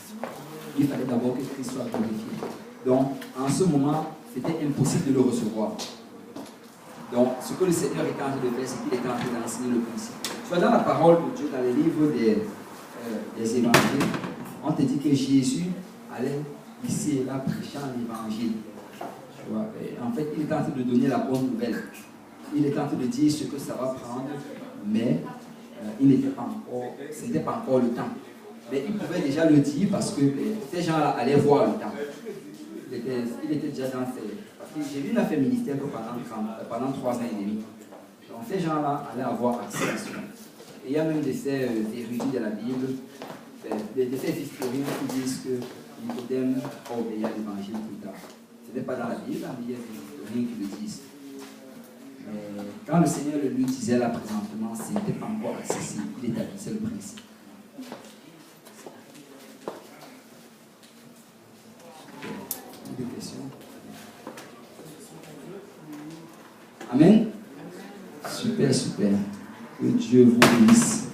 Il fallait d'abord que Christ soit glorifié. Donc, en ce moment, c'était impossible de le recevoir. Donc, ce que le Seigneur était en train de faire, c'est qu'il était en train d'enseigner le principe. Soit dans la parole de Dieu, dans les livres des évangiles, on te dit que Jésus allait ici et là prêchant l'évangile. En fait, il est en train de donner la bonne nouvelle. Il est en train de dire ce que ça va prendre, mais il n'était pas encore, ce n'était pas encore le temps. Mais il pouvait déjà le dire parce que ces gens-là allaient voir le temps. Il était déjà dans ses... Parce que Jésus n'a fait ministère que pendant 3 ans et demi. Donc ces gens-là allaient avoir accès à cela. Et il y a même de ces érudits de la Bible, de ces historiens qui disent que Nicodème a obéi à l'évangile plus tard. Ce n'est pas dans la Bible, mais il y a des historiens qui le disent. Mais quand le Seigneur le lui disait là présentement, ce n'était pas encore accessible. Il établissait le principe. Des questions? Amen. Super, super. Que Dieu vous bénisse.